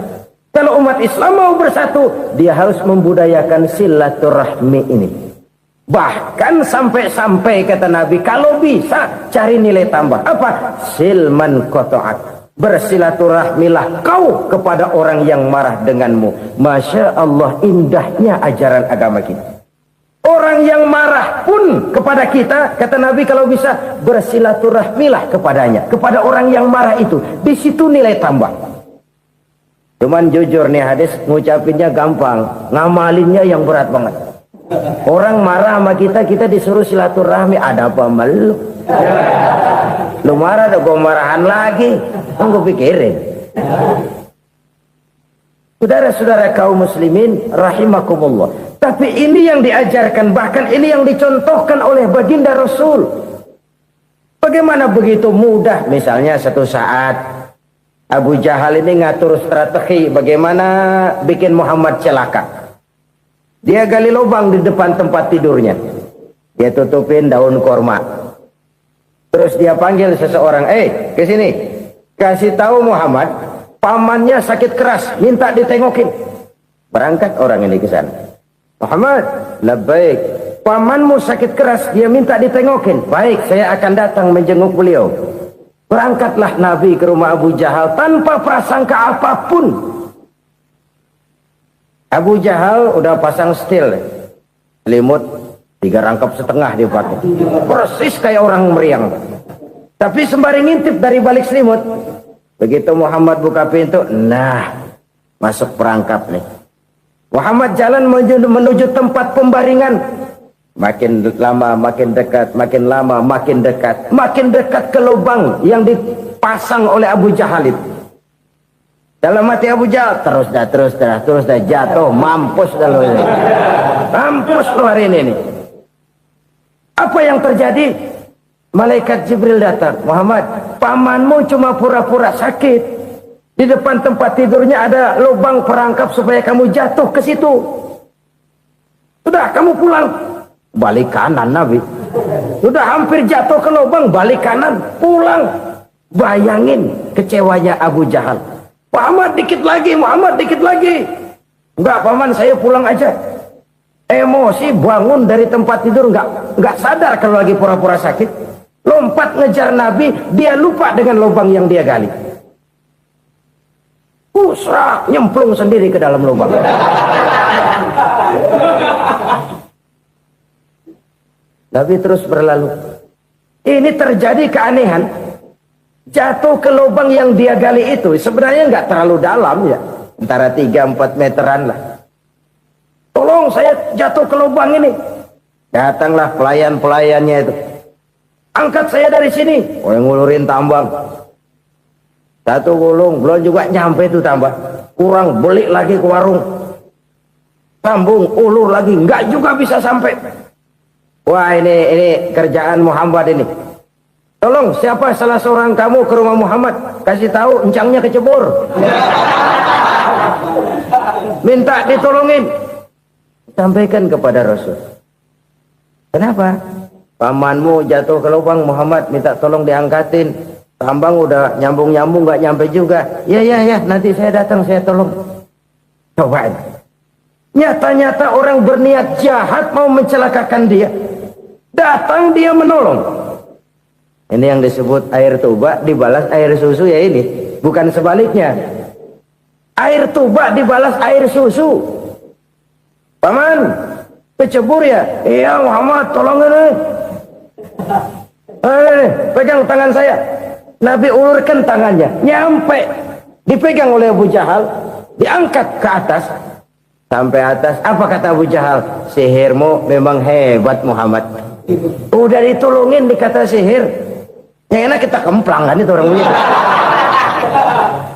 Kalau umat Islam mau bersatu, dia harus membudayakan silaturahmi ini. Bahkan sampai-sampai kata Nabi, kalau bisa cari nilai tambah. Apa? Silman qata'ak. Bersilaturahmilah kau kepada orang yang marah denganmu. Masya Allah, indahnya ajaran agama kita. Orang yang marah pun kepada kita, kata Nabi, kalau bisa bersilaturahmilah kepadanya. Kepada orang yang marah itu. Di situ nilai tambah. Cuman jujur nih hadis, ngucapinnya gampang, ngamalinnya yang berat banget. Orang marah sama kita disuruh silaturahmi, ada apa malu? Lu marah, ada gue marahan lagi, gue pikirin. Saudara-saudara kaum muslimin rahimakumullah. Tapi ini yang diajarkan, bahkan ini yang dicontohkan oleh baginda Rasul. Bagaimana begitu mudah, misalnya satu saat Abu Jahal ini ngatur strategi bagaimana bikin Muhammad celaka. Dia gali lubang di depan tempat tidurnya. Dia tutupin daun korma. Terus dia panggil seseorang, ke sini. Kasih tahu Muhammad, pamannya sakit keras, minta ditengokin. Berangkat orang ini ke sana. Muhammad, labbaik. Pamanmu sakit keras, dia minta ditengokin. Baik, saya akan datang menjenguk beliau. Berangkatlah Nabi ke rumah Abu Jahal tanpa prasangka apapun. Abu Jahal udah pasang setil, selimut 3 rangkap setengah dipakai, persis kayak orang meriang. Tapi sembari ngintip dari balik selimut, begitu Muhammad buka pintu, nah masuk perangkap nih. Muhammad jalan menuju tempat pembaringan. Makin lama makin dekat, makin lama makin dekat, makin dekat ke lubang yang dipasang oleh Abu Jahal itu. Dalam hati Abu Jahal, terus dah jatuh, mampus dah lo ini. Mampus lo hari ini. Apa yang terjadi? Malaikat Jibril datang. Muhammad, pamanmu cuma pura-pura sakit. Di depan tempat tidurnya ada lubang perangkap supaya kamu jatuh ke situ. Sudah, kamu pulang. Balik kanan Nabi. Sudah hampir jatuh ke lubang, balik kanan, pulang. Bayangin kecewanya Abu Jahal. Muhammad dikit lagi. Enggak paman, saya pulang aja. Emosi bangun dari tempat tidur, enggak sadar kalau lagi pura-pura sakit. Lompat ngejar Nabi, dia lupa dengan lubang yang dia gali. Pusrak, nyemplung sendiri ke dalam lubang. Nabi terus berlalu. Ini terjadi keanehan. Jatuh ke lubang yang dia gali itu sebenarnya nggak terlalu dalam ya, antara 3-4 meteran lah. Tolong saya jatuh ke lubang ini. Datanglah pelayan-pelayannya itu. Angkat saya dari sini. Oh, yang ngulurin tambang. Satu gulung, belum juga nyampe itu tambah. Kurang, beli lagi ke warung. Sambung, ulur lagi, enggak juga bisa sampai. Wah, ini kerjaan Muhammad ini. Tolong, siapa salah seorang kamu ke rumah Muhammad, kasih tahu encangnya kecebur. Minta ditolongin. Sampaikan kepada Rasul. Kenapa? Pamanmu jatuh ke lubang, Muhammad minta tolong diangkatin. Tambang udah nyambung-nyambung nggak nyampe juga. Ya, nanti saya datang, saya tolong. Coba. Nyata-nyata orang berniat jahat mau mencelakakan dia. Datang dia menolong. Ini yang disebut air tuba dibalas air susu ya ini. Bukan sebaliknya. Air tuba dibalas air susu. Paman, kecebur ya? Iya Muhammad, tolong ini. Pegang tangan saya. Nabi ulurkan tangannya, nyampe, dipegang oleh Abu Jahal, diangkat ke atas, sampai atas. Apa kata Abu Jahal? Sihirmu memang hebat Muhammad. Udah ditolongin dikata sihir, yang enak kita kemplang kan itu orang begitu.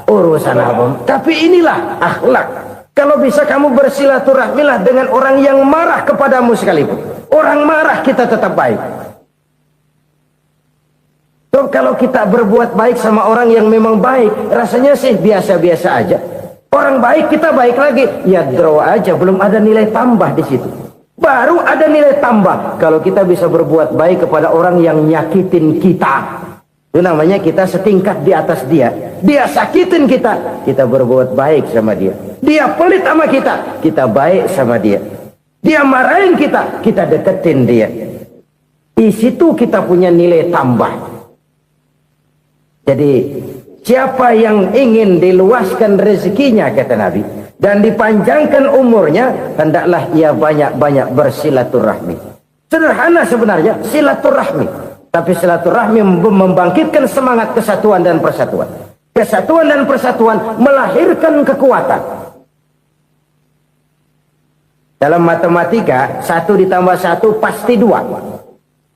Urusan apa? Tapi inilah akhlak. Kalau bisa kamu bersilaturahmilah dengan orang yang marah kepadamu sekalipun. Orang marah kita tetap baik. So, kalau kita berbuat baik sama orang yang memang baik, rasanya sih biasa-biasa aja. Orang baik kita baik lagi, ya draw aja, belum ada nilai tambah di situ. Baru ada nilai tambah kalau kita bisa berbuat baik kepada orang yang nyakitin kita. Itu namanya kita setingkat di atas dia. Dia sakitin kita, kita berbuat baik sama dia. Dia pelit sama kita, kita baik sama dia. Dia marahin kita, kita deketin dia. Di situ kita punya nilai tambah. Jadi siapa yang ingin diluaskan rezekinya kata Nabi dan dipanjangkan umurnya, hendaklah ia banyak-banyak bersilaturahmi. Sederhana sebenarnya silaturahmi, tapi silaturahmi membangkitkan semangat kesatuan dan persatuan. Kesatuan dan persatuan melahirkan kekuatan. Dalam matematika 1 ditambah 1 pasti 2.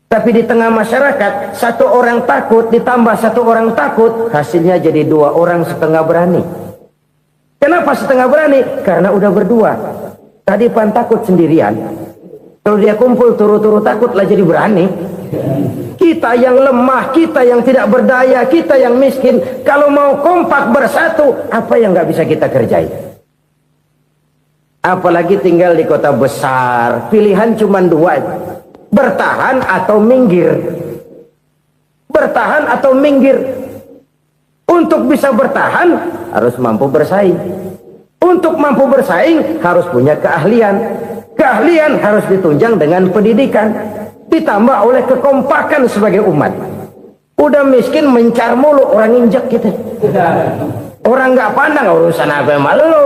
Tapi di tengah masyarakat, 1 orang takut ditambah 1 orang takut, hasilnya jadi 2 orang setengah berani. Kenapa setengah berani? Karena udah berdua. Tadi pan takut sendirian. Kalau dia kumpul turu-turu takut lah jadi berani. Kita yang lemah, kita yang tidak berdaya, kita yang miskin, kalau mau kompak bersatu, apa yang nggak bisa kita kerjain? Apalagi tinggal di kota besar, pilihan cuma 2. Bertahan atau minggir. Bertahan atau minggir. Untuk bisa bertahan harus mampu bersaing. Untuk mampu bersaing harus punya keahlian. Keahlian harus ditunjang dengan pendidikan, ditambah oleh kekompakan sebagai umat. Udah miskin mencar mulu, orang injek gitu. Orang nggak pandang urusan apa yang malu.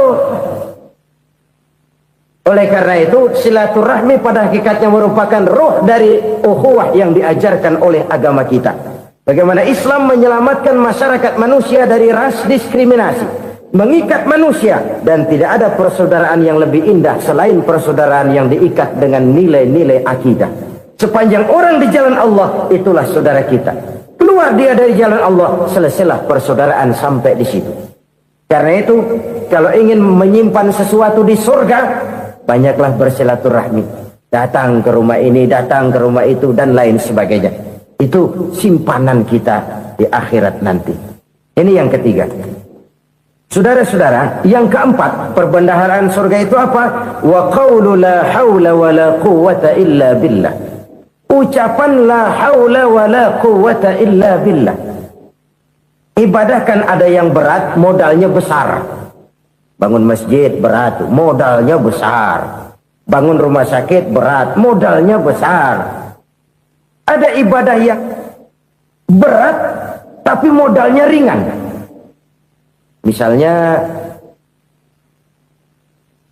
Oleh karena itu silaturahmi pada hakikatnya merupakan roh dari ukhuwah yang diajarkan oleh agama kita. Bagaimana Islam menyelamatkan masyarakat manusia dari ras diskriminasi, mengikat manusia, dan tidak ada persaudaraan yang lebih indah selain persaudaraan yang diikat dengan nilai-nilai akidah. Sepanjang orang di jalan Allah, itulah saudara kita. Keluar dia dari jalan Allah, selesailah persaudaraan sampai di situ. Karena itu, kalau ingin menyimpan sesuatu di surga, banyaklah bersilaturahmi. Datang ke rumah ini, datang ke rumah itu, dan lain sebagainya. Itu simpanan kita di akhirat nanti. Ini yang ketiga. Saudara-saudara, yang keempat, perbendaharaan surga itu apa? Wa qawlu la hawla wa la quwwata illa billah. Ucapan la hawla wa la quwwata illa billah. Ibadah kan ada yang berat, modalnya besar. Bangun masjid berat, modalnya besar. Bangun rumah sakit berat, modalnya besar. Ada ibadah yang berat tapi modalnya ringan. Misalnya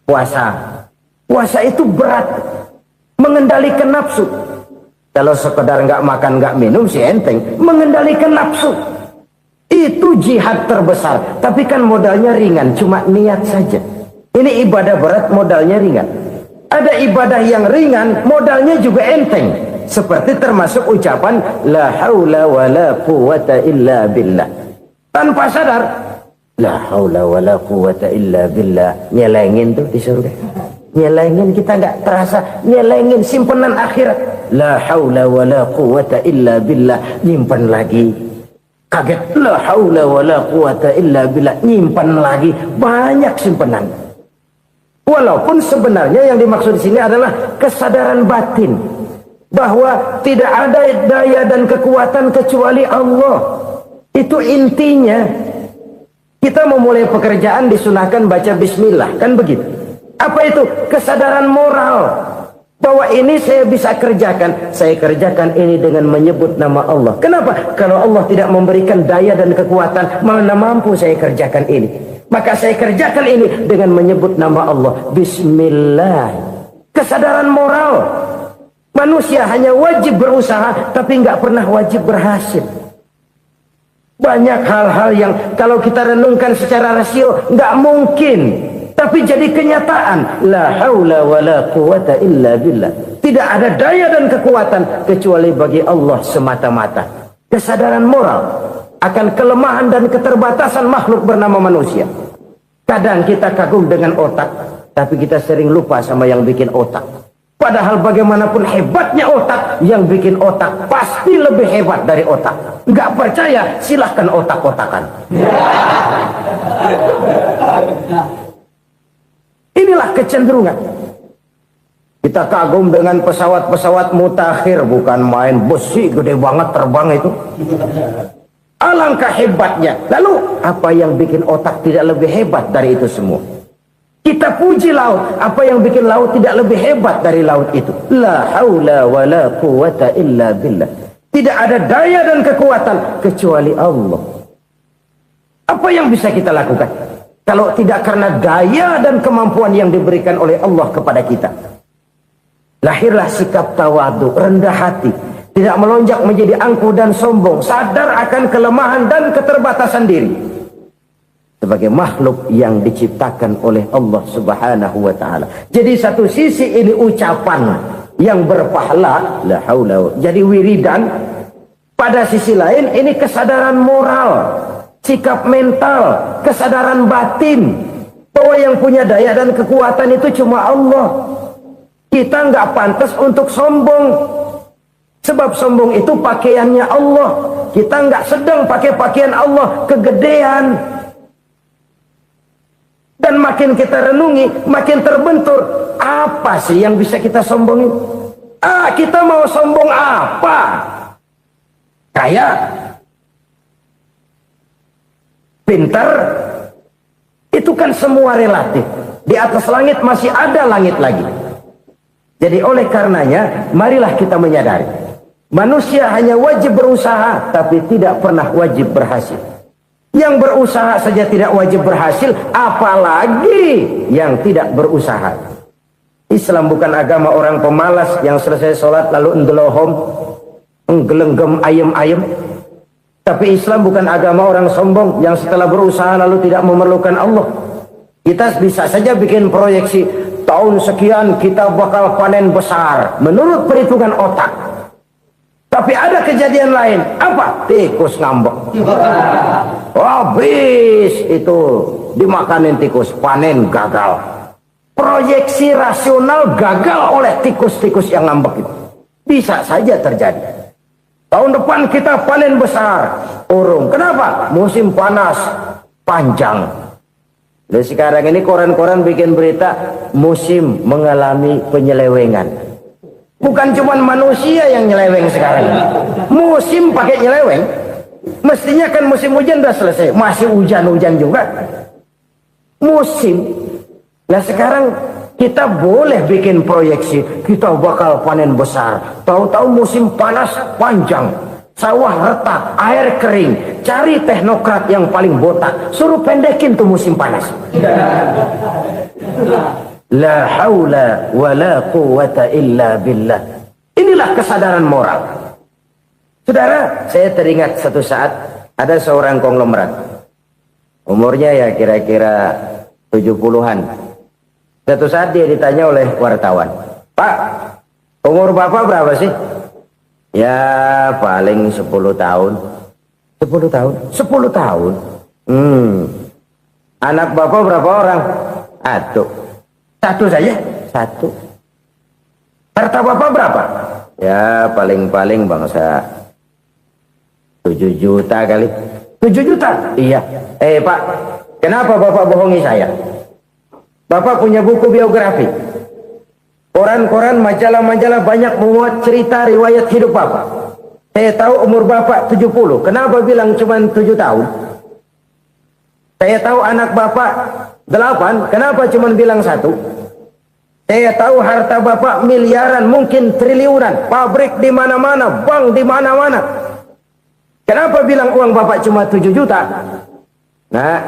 puasa. Puasa itu berat, mengendalikan nafsu. Kalau sekedar nggak makan nggak minum sih enteng, mengendalikan nafsu. Itu jihad terbesar, tapi kan modalnya ringan, cuma niat saja. Ini ibadah berat, modalnya ringan. Ada ibadah yang ringan, modalnya juga enteng. Seperti termasuk ucapan la haula wa la quwwata illa billah. tanpa sadar. La haula wala quwata illa billah. Nyelengin tuh di surga. Nyelengin, kita nggak terasa. Nyelengin simpenan akhirat. La haula wala quwata illa billah. Nyimpan lagi. Kaget. La haula wala quwata illa billah. Nyimpan lagi. Banyak simpenan. Walaupun sebenarnya yang dimaksud di sini adalah kesadaran batin. Bahwa tidak ada daya dan kekuatan kecuali Allah. Itu intinya. Kita memulai pekerjaan disunahkan baca bismillah, kan begitu? Apa itu? Kesadaran moral. Bahwa ini saya bisa kerjakan. Saya kerjakan ini dengan menyebut nama Allah. Kenapa? Kalau Allah tidak memberikan daya dan kekuatan, mana mampu saya kerjakan ini. Maka saya kerjakan ini dengan menyebut nama Allah. Bismillah. Kesadaran moral. Manusia hanya wajib berusaha, tapi nggak pernah wajib berhasil. Banyak hal-hal yang kalau kita renungkan secara rasio nggak mungkin, tapi jadi kenyataan. La haula wala quwata illa billah. Tidak ada daya dan kekuatan kecuali bagi Allah semata-mata. Kesadaran moral akan kelemahan dan keterbatasan makhluk bernama manusia. Kadang kita kagum dengan otak, tapi kita sering lupa sama yang bikin otak. Padahal bagaimanapun hebatnya otak, yang bikin otak pasti lebih hebat dari otak. Nggak percaya, silahkan otak-otakan. Inilah kecenderungan. Kita kagum dengan pesawat-pesawat mutakhir, bukan main, besi gede banget terbang itu. Alangkah hebatnya. Lalu apa yang bikin otak tidak lebih hebat dari itu semua? Kita puji laut, apa yang bikin laut tidak lebih hebat dari laut itu? La haula wala quwata illa billah. Tidak ada daya dan kekuatan kecuali Allah. Apa yang bisa kita lakukan kalau tidak karena daya dan kemampuan yang diberikan oleh Allah kepada kita? Lahirlah sikap tawadu, rendah hati, tidak melonjak menjadi angkuh dan sombong, sadar akan kelemahan dan keterbatasan diri. Sebagai makhluk yang diciptakan oleh Allah Subhanahu wa ta'ala. Jadi satu sisi ini ucapan yang berpahala, la haula, jadi wiridan. Pada sisi lain ini kesadaran moral, sikap mental, kesadaran batin, bahwa yang punya daya dan kekuatan itu cuma Allah. Kita nggak pantas untuk sombong, sebab sombong itu pakaiannya Allah. Kita nggak sedang pakai pakaian Allah, kegedean. Dan makin kita renungi, makin terbentur. Apa sih yang bisa kita sombongin? Kita mau sombong apa? Kaya? Pintar? Itu kan semua relatif. Di atas langit masih ada langit lagi. Jadi oleh karenanya, marilah kita menyadari. Manusia hanya wajib berusaha, tapi tidak pernah wajib berhasil. Yang berusaha saja tidak wajib berhasil, apalagi yang tidak berusaha. Islam bukan agama orang pemalas yang selesai sholat lalu endelohom, enggelenggem ayem-ayem. Tapi Islam bukan agama orang sombong yang setelah berusaha lalu tidak memerlukan Allah. Kita bisa saja bikin proyeksi, tahun sekian kita bakal panen besar menurut perhitungan otak. Tapi ada kejadian lain. Apa? Tikus ngambek. Habis itu dimakanin tikus, panen gagal. Proyeksi rasional gagal oleh tikus-tikus yang ngambek itu. Bisa saja terjadi. Tahun depan kita panen besar, urung. Kenapa? Musim panas panjang. Dan sekarang ini koran-koran bikin berita musim mengalami penyelewengan. Bukan cuma manusia yang nyeleweng sekarang. Musim pakai nyeleweng. Mestinya kan musim hujan udah selesai. Masih hujan-hujan juga. Musim. Nah sekarang kita boleh bikin proyeksi. Kita bakal panen besar. Tahu-tahu musim panas panjang. Sawah retak, air kering. Cari teknokrat yang paling botak. Suruh pendekin tuh musim panas. La haula wa la quwata illa billah. Inilah kesadaran moral. Saudara, saya teringat satu saat ada seorang konglomerat. Umurnya ya kira-kira 70-an. Satu saat dia ditanya oleh wartawan, "Pak, umur Bapak berapa sih?" "Ya paling 10 tahun. 10 tahun. 10 tahun. Anak bapak berapa orang? Satu saja. Satu. Harta bapak berapa? Ya paling-paling bangsa 7 juta kali. 7 juta? Iya. Pak, kenapa bapak bohongi saya? Bapak punya buku biografi. Koran-koran, majalah-majalah banyak memuat cerita riwayat hidup bapak. Saya tahu umur bapak 70. Kenapa bilang cuma 7 tahun? Saya tahu anak bapak 8. Kenapa cuma bilang 1? Saya tahu harta bapak miliaran, mungkin triliunan. Pabrik di mana-mana, bank di mana-mana. Kenapa bilang uang bapak cuma 7 juta? Nah,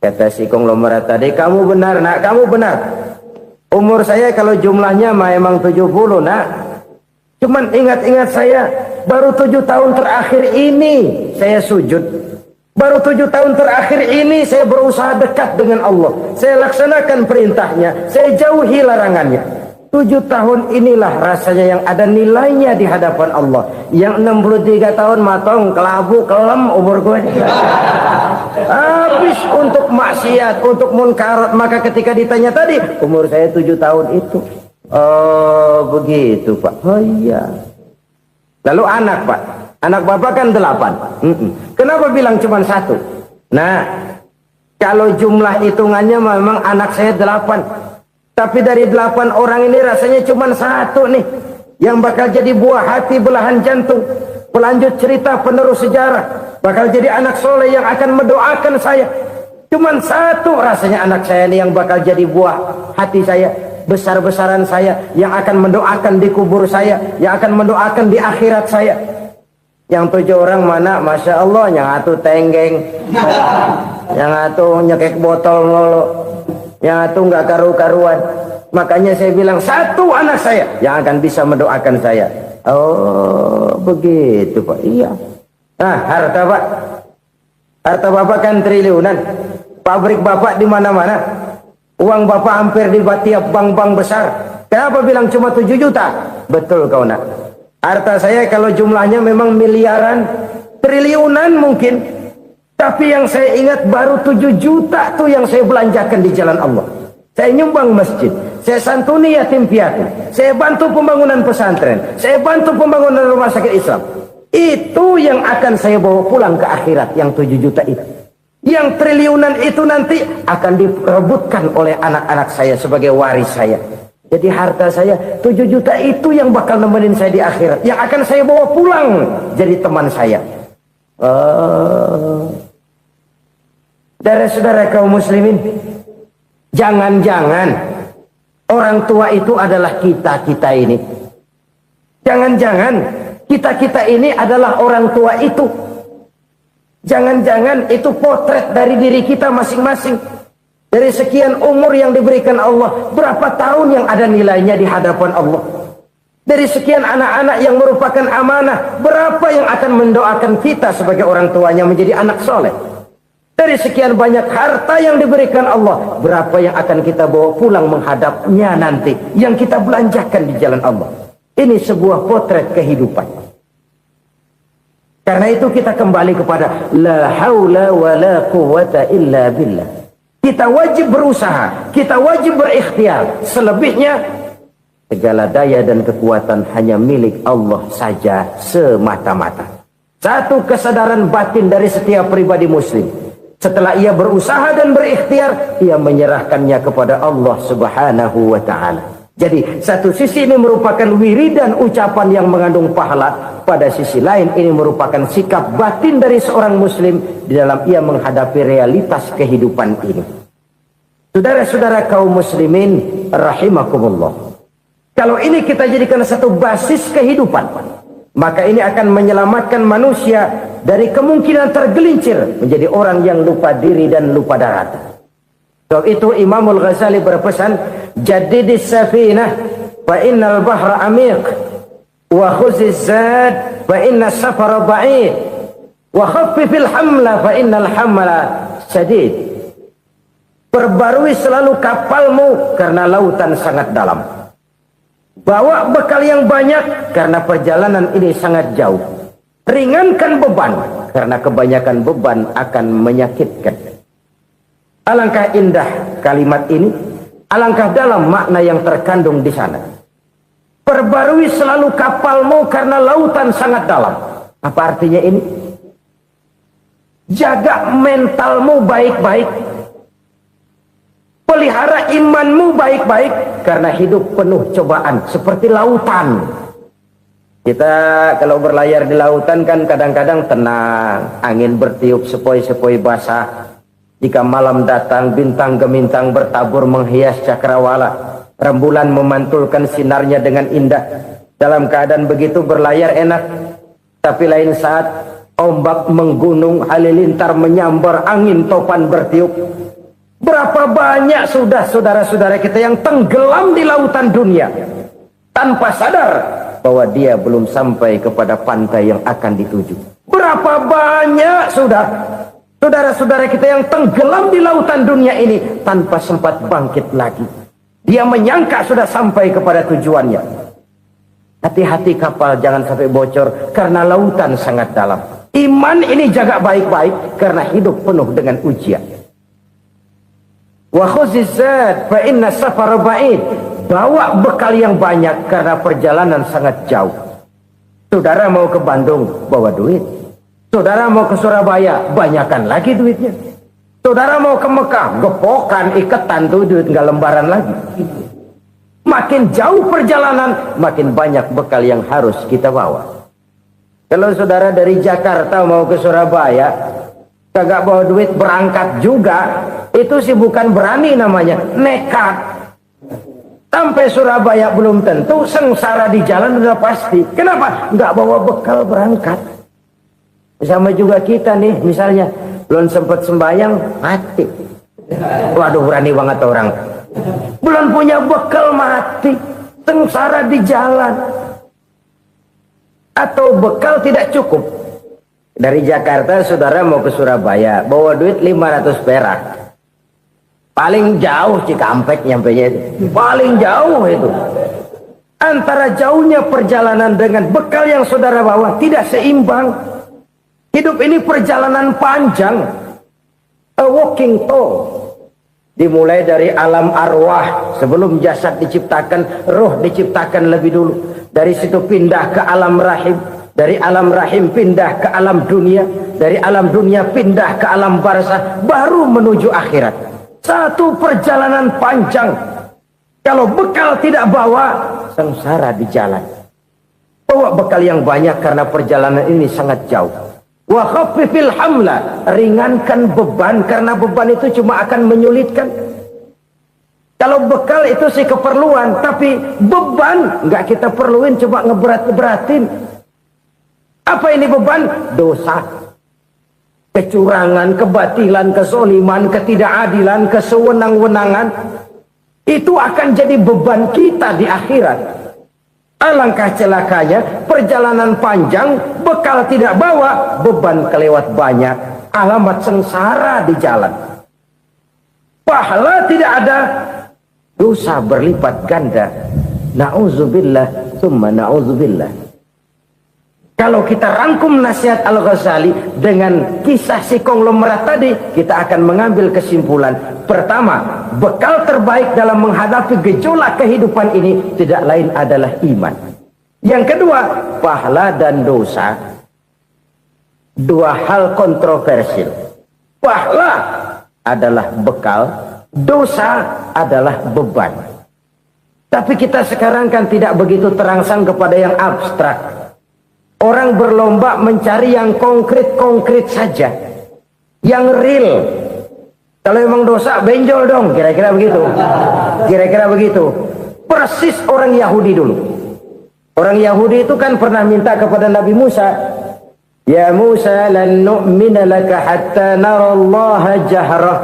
kata si konglomerat tadi, kamu benar nak, kamu benar. Umur saya kalau jumlahnya memang 70 nak. Cuman ingat-ingat saya, baru 7 tahun terakhir ini saya sujud. Baru 7 tahun terakhir ini saya berusaha dekat dengan Allah. Saya laksanakan perintahnya, saya jauhi larangannya. 7 tahun inilah rasanya yang ada nilainya di hadapan Allah. Yang 63 tahun matong, kelabu, kelem umur gue. Habis untuk maksiat, untuk munkarat. Maka ketika ditanya tadi, umur saya 7 tahun itu. Oh begitu Pak. Oh iya. Lalu anak Pak. Anak bapak kan 8. Kenapa bilang cuma 1? Nah, kalau jumlah hitungannya memang anak saya 8. Tapi dari 8 orang ini rasanya cuma 1 nih yang bakal jadi buah hati, belahan jantung, pelanjut cerita, penerus sejarah, bakal jadi anak soleh yang akan mendoakan saya. Cuma 1 rasanya anak saya ini yang bakal jadi buah hati saya, besar-besaran saya, yang akan mendoakan di kubur saya, yang akan mendoakan di akhirat saya. Yang 7 orang mana? Masya Allah, yang atu tenggeng, yang atu nyekek botol ngolo, yang itu nggak karu-karuan. Makanya saya bilang 1 anak saya yang akan bisa mendoakan saya. Oh begitu Pak. Iya. Nah harta Pak, harta bapak kan triliunan. Pabrik bapak di mana-mana. Uang bapak hampir di tiap bank-bank besar. Kenapa bilang cuma 7 juta? Betul kau nak. Harta saya kalau jumlahnya memang miliaran, triliunan mungkin. Tapi yang saya ingat baru 7 juta tuh yang saya belanjakan di jalan Allah. Saya nyumbang masjid, saya santuni yatim piatu, saya bantu pembangunan pesantren, saya bantu pembangunan rumah sakit Islam. Itu yang akan saya bawa pulang ke akhirat, yang 7 juta itu. Yang triliunan itu nanti akan diperebutkan oleh anak-anak saya sebagai waris saya. Jadi harta saya 7 juta itu yang bakal nemenin saya di akhirat, yang akan saya bawa pulang jadi teman saya. Saudara-saudara kaum muslimin, jangan-jangan orang tua itu adalah kita-kita ini. Jangan-jangan kita-kita ini adalah orang tua itu. Jangan-jangan itu potret dari diri kita masing-masing. Dari sekian umur yang diberikan Allah, berapa tahun yang ada nilainya di hadapan Allah? Dari sekian anak-anak yang merupakan amanah, berapa yang akan mendoakan kita sebagai orang tuanya menjadi anak soleh? Dari sekian banyak harta yang diberikan Allah, berapa yang akan kita bawa pulang menghadapnya nanti, yang kita belanjakan di jalan Allah? Ini sebuah potret kehidupan. Karena itu kita kembali kepada la haula wa la quwwata illa billah. Kita wajib berusaha, kita wajib berikhtiar. Selebihnya segala daya dan kekuatan hanya milik Allah saja semata-mata. Satu kesadaran batin dari setiap pribadi muslim. Setelah ia berusaha dan berikhtiar, ia menyerahkannya kepada Allah Subhanahu wa ta'ala. Jadi satu sisi ini merupakan wiridan ucapan yang mengandung pahala. Pada sisi lain ini merupakan sikap batin dari seorang muslim di dalam ia menghadapi realitas kehidupan ini. Saudara-saudara kaum muslimin rahimakumullah. Kalau ini kita jadikan satu basis kehidupan, maka ini akan menyelamatkan manusia dari kemungkinan tergelincir menjadi orang yang lupa diri dan lupa darat. Sebab itu Imamul Ghazali berpesan, jadidis safinah fa innal bahra amiq wa khuziz zad fa inna safara ba'id wa khaffifil hamla fa innal hamla syadid. Perbarui selalu kapalmu karena lautan sangat dalam. Bawa bekal yang banyak karena perjalanan ini sangat jauh. Ringankan beban karena kebanyakan beban akan menyakitkan. Alangkah indah kalimat ini, alangkah dalam makna yang terkandung di sana. Perbarui selalu kapalmu karena lautan sangat dalam. Apa artinya ini? Jaga mentalmu baik-baik. Pelihara imanmu baik-baik karena hidup penuh cobaan seperti lautan. Kita kalau berlayar di lautan kan kadang-kadang tenang, angin bertiup sepoi-sepoi basah. Jika malam datang, bintang gemintang bertabur menghias cakrawala. Rembulan memantulkan sinarnya dengan indah. Dalam keadaan begitu berlayar enak. Tapi lain saat ombak menggunung, halilintar menyambar, angin topan bertiup. Berapa banyak sudah saudara-saudara kita yang tenggelam di lautan dunia tanpa sadar bahwa dia belum sampai kepada pantai yang akan dituju. Berapa banyak sudah saudara-saudara kita yang tenggelam di lautan dunia ini tanpa sempat bangkit lagi. Dia menyangka sudah sampai kepada tujuannya. Hati-hati kapal jangan sampai bocor karena lautan sangat dalam. Iman ini jaga baik-baik karena hidup penuh dengan ujian. Wa khuzizat fa inna safara ba'id. Bawa bekal yang banyak karena perjalanan sangat jauh. Saudara mau ke Bandung, bawa duit. Saudara mau ke Surabaya, banyakan lagi duitnya. Saudara mau ke Mekah, gepokan, iketan tuh duit, nggak lembaran lagi. Makin jauh perjalanan, makin banyak bekal yang harus kita bawa. Kalau saudara dari Jakarta mau ke Surabaya, kagak bawa duit berangkat juga, itu sih bukan berani namanya, nekat. Sampai Surabaya belum tentu, sengsara di jalan udah pasti. Kenapa? Nggak bawa bekal berangkat. Sama juga kita nih, misalnya belum sempat sembahyang, mati. Waduh, berani banget orang. Belum punya bekal, mati. Sengsara di jalan. Atau bekal tidak cukup. Dari Jakarta saudara mau ke Surabaya, bawa duit 500 perak. Paling jauh Cikampek nyampenya itu. Paling jauh itu. Antara jauhnya perjalanan dengan bekal yang saudara bawa tidak seimbang. Hidup ini perjalanan panjang. A walking tour. Dimulai dari alam arwah. Sebelum jasad diciptakan, roh diciptakan lebih dulu. Dari situ pindah ke alam rahim. Dari alam rahim pindah ke alam dunia. Dari alam dunia pindah ke alam barzah. Baru menuju akhirat. Satu perjalanan panjang. Kalau bekal tidak bawa, sengsara di jalan. Bawa bekal yang banyak karena perjalanan ini sangat jauh. Wa khaffifil hamla, ringankan beban karena beban itu cuma akan menyulitkan. Kalau bekal itu sih keperluan, tapi beban nggak kita perluin, coba ngeberat-beratin. Apa ini beban? Dosa. Kecurangan, kebatilan, kesoliman, ketidakadilan, kesewenang-wenangan. Itu akan jadi beban kita di akhirat. Alangkah celakanya, perjalanan panjang, bekal tidak bawa, beban kelewat banyak. Alamat sengsara di jalan. Pahala tidak ada, dosa berlipat ganda. Na'udzubillah, summa na'udzubillah. Kalau kita rangkum nasihat Al-Ghazali dengan kisah si konglomerat tadi, kita akan mengambil kesimpulan. Pertama, bekal terbaik dalam menghadapi gejolak kehidupan ini tidak lain adalah iman. Yang kedua, pahala dan dosa. Dua hal kontroversial. Pahala adalah bekal, dosa adalah beban. Tapi kita sekarang kan tidak begitu terangsang kepada yang abstrak. Orang berlomba mencari yang konkret-konkret saja. Yang real. Kalau memang dosa, benjol dong. Kira-kira begitu. Kira-kira begitu. Persis orang Yahudi dulu. Orang Yahudi itu kan pernah minta kepada Nabi Musa. Ya Musa, lan nu'mina laka hatta narallaha jahrah.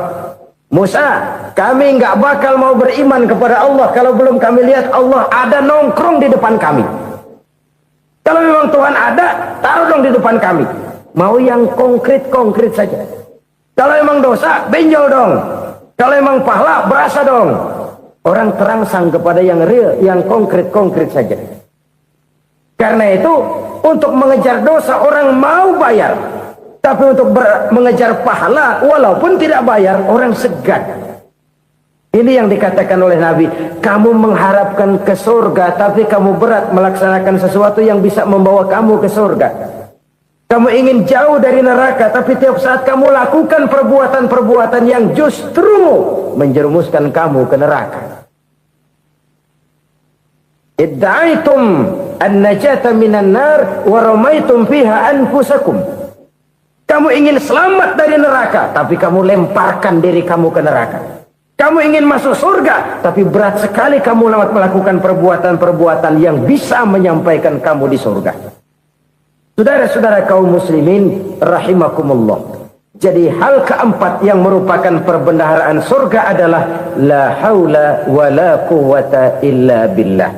Musa, kami nggak bakal mau beriman kepada Allah kalau belum kami lihat Allah ada nongkrong di depan kami. Kalau memang Tuhan ada, taruh dong di depan kami. Mau yang konkret-konkret saja. Kalau memang dosa, benjol dong. Kalau memang pahala, berasa dong. Orang terangsang kepada yang real, yang konkret-konkret saja. Karena itu, untuk mengejar dosa, orang mau bayar. Tapi untuk mengejar pahala walaupun tidak bayar, orang segan. Ini yang dikatakan oleh Nabi, kamu mengharapkan ke surga tapi kamu berat melaksanakan sesuatu yang bisa membawa kamu ke surga. Kamu ingin jauh dari neraka tapi tiap saat kamu lakukan perbuatan-perbuatan yang justru menjerumuskan kamu ke neraka. Idda'aitum an-najata minan nar wa ramaitum fiha anfusakum. Kamu ingin selamat dari neraka tapi kamu lemparkan diri kamu ke neraka. Kamu ingin masuk surga, tapi berat sekali kamu melakukan perbuatan-perbuatan yang bisa menyampaikan kamu di surga. Saudara-saudara kaum muslimin, rahimakumullah. Jadi hal keempat yang merupakan perbendaharaan surga adalah la haula wa la quwata illa billah.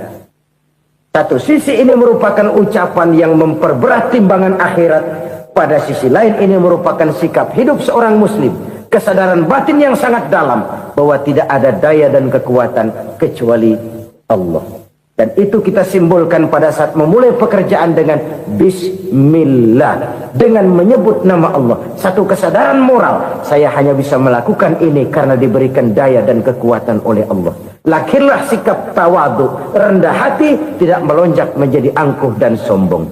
Satu sisi ini merupakan ucapan yang memperberat timbangan akhirat. Pada sisi lain ini merupakan sikap hidup seorang muslim. Kesadaran batin yang sangat dalam bahwa tidak ada daya dan kekuatan kecuali Allah. Dan itu kita simbolkan pada saat memulai pekerjaan dengan Bismillah, dengan menyebut nama Allah. Satu kesadaran moral, saya hanya bisa melakukan ini karena diberikan daya dan kekuatan oleh Allah. Lahirlah sikap tawadu, rendah hati, tidak melonjak menjadi angkuh dan sombong.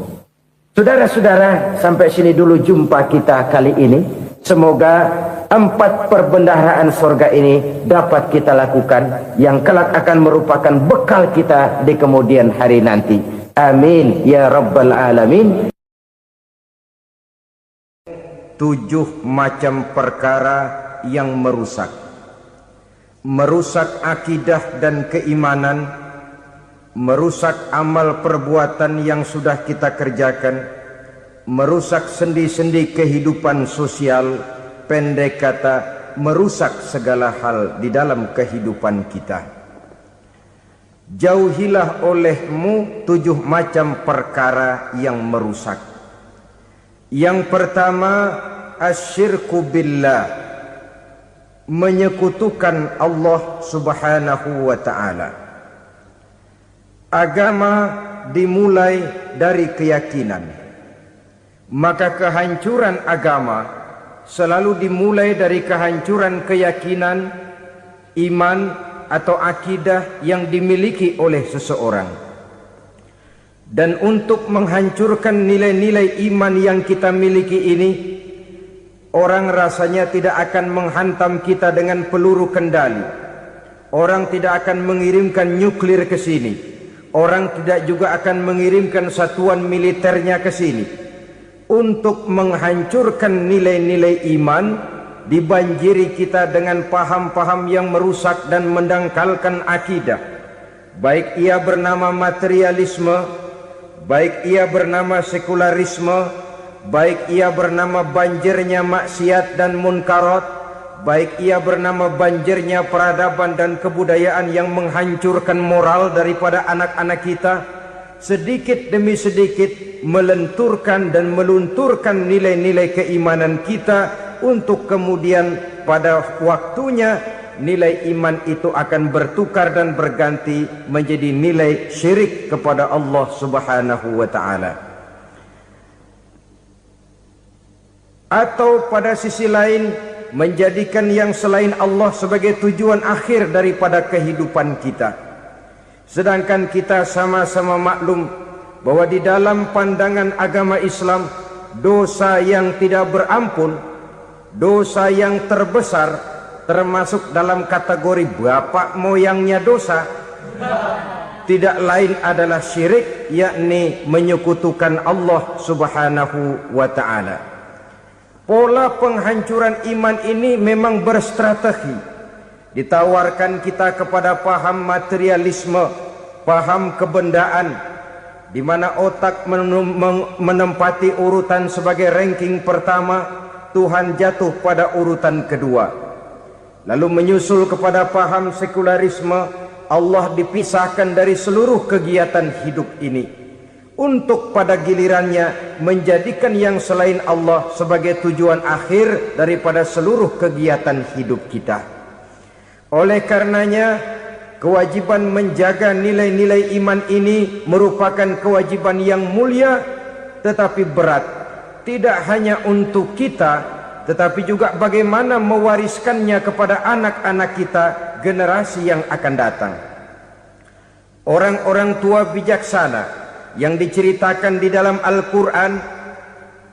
Saudara-saudara, sampai sini dulu jumpa kita kali ini. Semoga 4 perbendaharaan surga ini dapat kita lakukan, yang kelak akan merupakan bekal kita di kemudian hari nanti. Amin ya rabbal alamin. 7 macam perkara yang merusak akidah dan keimanan, merusak amal perbuatan yang sudah kita kerjakan, merusak sendi-sendi kehidupan sosial, pendek kata, merusak segala hal di dalam kehidupan kita. Jauhilah olehmu 7 macam perkara yang merusak. Yang pertama, asyirku billah, menyekutukan Allah subhanahu wa ta'ala. Agama dimulai dari keyakinan, maka kehancuran agama selalu dimulai dari kehancuran keyakinan, iman atau akidah yang dimiliki oleh seseorang. Dan untuk menghancurkan nilai-nilai iman yang kita miliki ini, orang rasanya tidak akan menghantam kita dengan peluru kendali. Orang tidak akan mengirimkan nuklir ke sini. Orang tidak juga akan mengirimkan satuan militernya ke sini. Untuk menghancurkan nilai-nilai iman, dibanjiri kita dengan paham-paham yang merusak dan mendangkalkan akidah. Baik ia bernama materialisme, baik ia bernama sekularisme, baik ia bernama banjirnya maksiat dan munkarat, baik ia bernama banjirnya peradaban dan kebudayaan yang menghancurkan moral daripada anak-anak kita. Sedikit demi sedikit melenturkan dan melunturkan nilai-nilai keimanan kita, untuk kemudian pada waktunya nilai iman itu akan bertukar dan berganti menjadi nilai syirik kepada Allah subhanahu wa ta'ala. Atau pada sisi lain, menjadikan yang selain Allah sebagai tujuan akhir daripada kehidupan kita. Sedangkan kita sama-sama maklum bahwa di dalam pandangan agama Islam, dosa yang tidak berampun, dosa yang terbesar, termasuk dalam kategori bapak moyangnya dosa, tidak lain adalah syirik, yakni menyekutukan Allah subhanahu wa ta'ala. Pola penghancuran iman ini memang berstrategi. Ditawarkan kita kepada paham materialisme, paham kebendaan, di mana otak menempati urutan sebagai ranking pertama, Tuhan jatuh pada urutan kedua. Lalu menyusul kepada paham sekularisme, Allah dipisahkan dari seluruh kegiatan hidup ini, untuk pada gilirannya menjadikan yang selain Allah sebagai tujuan akhir daripada seluruh kegiatan hidup kita. Oleh karenanya, kewajiban menjaga nilai-nilai iman ini merupakan kewajiban yang mulia tetapi berat. tidak hanya untuk kita, tetapi juga bagaimana mewariskannya kepada anak-anak kita, generasi yang akan datang. Orang-orang tua bijaksana yang diceritakan di dalam Al-Quran,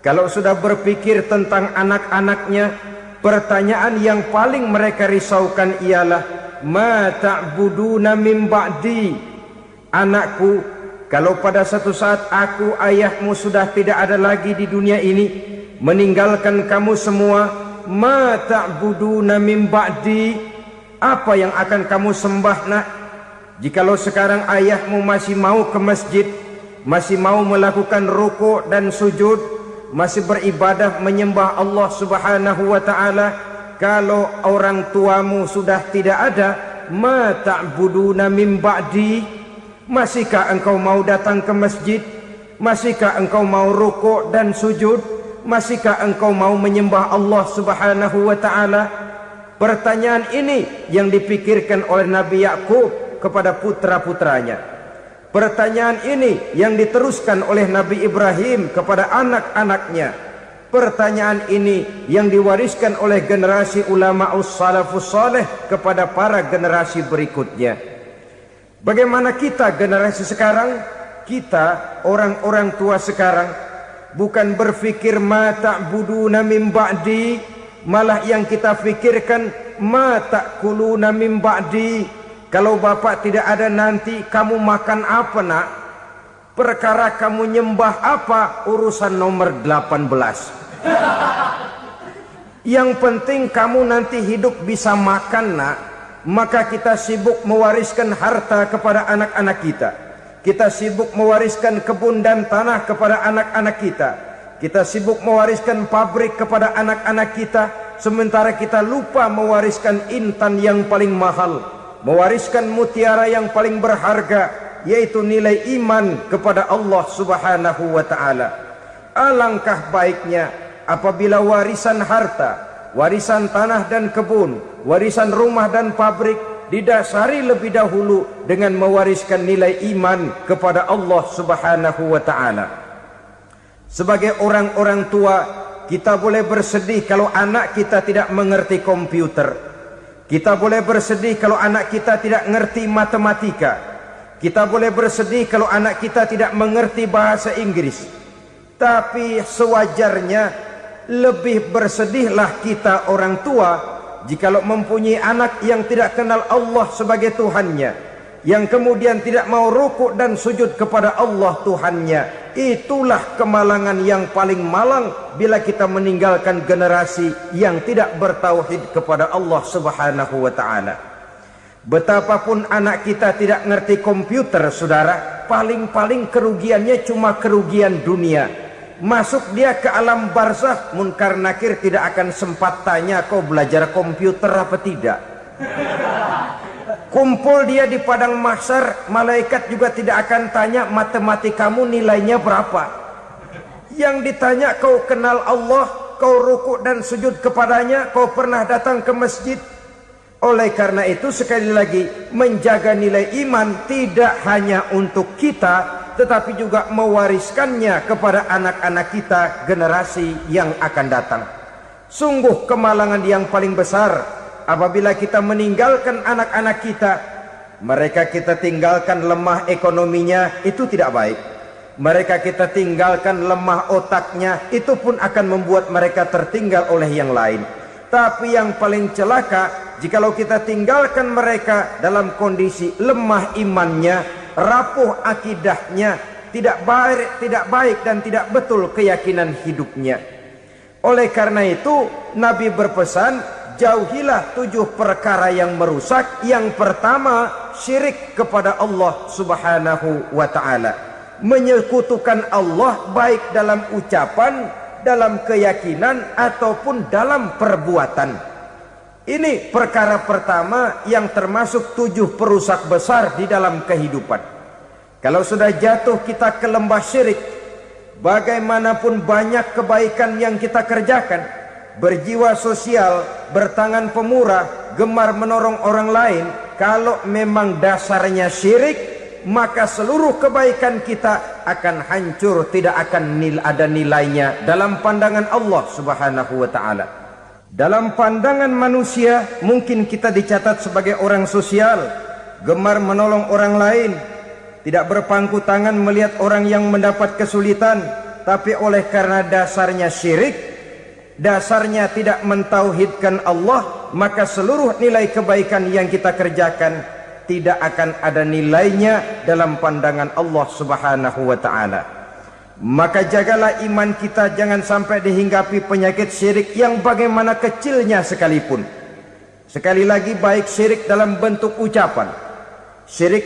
kalau sudah berpikir tentang anak-anaknya, pertanyaan yang paling mereka risaukan ialah, ma ta'buduna min ba'di. Anakku, kalau pada satu saat aku, ayahmu sudah tidak ada lagi di dunia ini, meninggalkan kamu semua, ma ta'buduna min ba'di, apa yang akan kamu sembah nak? Jikalau sekarang ayahmu masih mau ke masjid, masih mau melakukan rukuk dan sujud, masih beribadah menyembah Allah Subhanahu wa ta'ala, kalau orang tuamu sudah tidak ada, ma ta'buduna min ba'di, masihkah engkau mau datang ke masjid? Masihkah engkau mau rukuk dan sujud? Masihkah engkau mau menyembah Allah Subhanahu wa ta'ala? Pertanyaan ini yang dipikirkan oleh Nabi Yakub kepada putra-putranya. Pertanyaan ini yang diteruskan oleh Nabi Ibrahim kepada anak-anaknya. Pertanyaan ini yang diwariskan oleh generasi ulama'us salafus saleh kepada para generasi berikutnya. Bagaimana kita generasi sekarang? Kita orang-orang tua sekarang bukan berfikir ma ta'buduna min ba'di, malah yang kita fikirkan ma ta'kuluna min ba'di. Kalau bapak tidak ada nanti kamu makan apa nak? Perkara kamu nyembah apa, urusan nomor 18. Yang penting kamu nanti hidup bisa makan nak. Maka kita sibuk mewariskan harta kepada anak-anak kita. Kita sibuk mewariskan kebun dan tanah kepada anak-anak kita. Kita sibuk mewariskan pabrik kepada anak-anak kita, sementara kita lupa mewariskan intan yang paling mahal, mewariskan mutiara yang paling berharga, yaitu nilai iman kepada Allah Subhanahu wa ta'ala. Alangkah baiknya apabila warisan harta, warisan tanah dan kebun, warisan rumah dan pabrik didasari lebih dahulu dengan mewariskan nilai iman kepada Allah Subhanahu wa ta'ala. Sebagai orang-orang tua, kita boleh bersedih kalau anak kita tidak mengerti komputer. Kita boleh bersedih kalau anak kita tidak mengerti matematika. Kita boleh bersedih kalau anak kita tidak mengerti bahasa Inggris. Tapi sewajarnya lebih bersedihlah kita orang tua jikalau mempunyai anak yang tidak kenal Allah sebagai Tuhannya, yang kemudian tidak mau rukuk dan sujud kepada Allah Tuhannya. Itulah kemalangan yang paling malang bila kita meninggalkan generasi yang tidak bertauhid kepada Allah Subhanahu wa ta'ala. Betapapun anak kita tidak ngerti komputer, saudara, paling-paling kerugiannya cuma kerugian dunia. Masuk dia ke alam barzakh, munkar nakir tidak akan sempat tanya kau belajar komputer apa tidak. Kumpul dia di padang mahsyar, malaikat juga tidak akan tanya matematikamu nilainya berapa. Yang ditanya kau kenal Allah, kau rukuk dan sujud kepadanya, kau pernah datang ke masjid. Oleh karena itu sekali lagi, menjaga nilai iman tidak hanya untuk kita, tetapi juga mewariskannya kepada anak-anak kita, generasi yang akan datang. Sungguh kemalangan yang paling besar apabila kita meninggalkan anak-anak kita. Mereka kita tinggalkan lemah ekonominya, itu tidak baik. Mereka kita tinggalkan lemah otaknya, itu pun akan membuat mereka tertinggal oleh yang lain. Tapi yang paling celaka, jikalau kita tinggalkan mereka dalam kondisi lemah imannya, rapuh akidahnya, tidak baik dan tidak betul keyakinan hidupnya. Oleh karena itu Nabi berpesan, jauhilah 7 perkara yang merusak. Yang pertama, syirik kepada Allah Subhanahu wa ta'ala. Menyekutukan Allah baik dalam ucapan, dalam keyakinan, ataupun dalam perbuatan. Ini perkara pertama yang termasuk 7 perusak besar di dalam kehidupan. Kalau sudah jatuh kita ke lembah syirik, bagaimanapun banyak kebaikan yang kita kerjakan, berjiwa sosial, bertangan pemurah, gemar menolong orang lain, kalau memang dasarnya syirik, maka seluruh kebaikan kita akan hancur, tidak akan ada nilainya dalam pandangan Allah Subhanahu wa taala. Dalam pandangan manusia, mungkin kita dicatat sebagai orang sosial, gemar menolong orang lain, tidak berpangku tangan melihat orang yang mendapat kesulitan, tapi oleh karena dasarnya syirik, dasarnya tidak mentauhidkan Allah, maka seluruh nilai kebaikan yang kita kerjakan tidak akan ada nilainya dalam pandangan Allah Subhanahu wa taala. Maka jagalah iman kita, jangan sampai dihinggapi penyakit syirik yang bagaimana kecilnya sekalipun. Sekali lagi, baik syirik dalam bentuk ucapan, syirik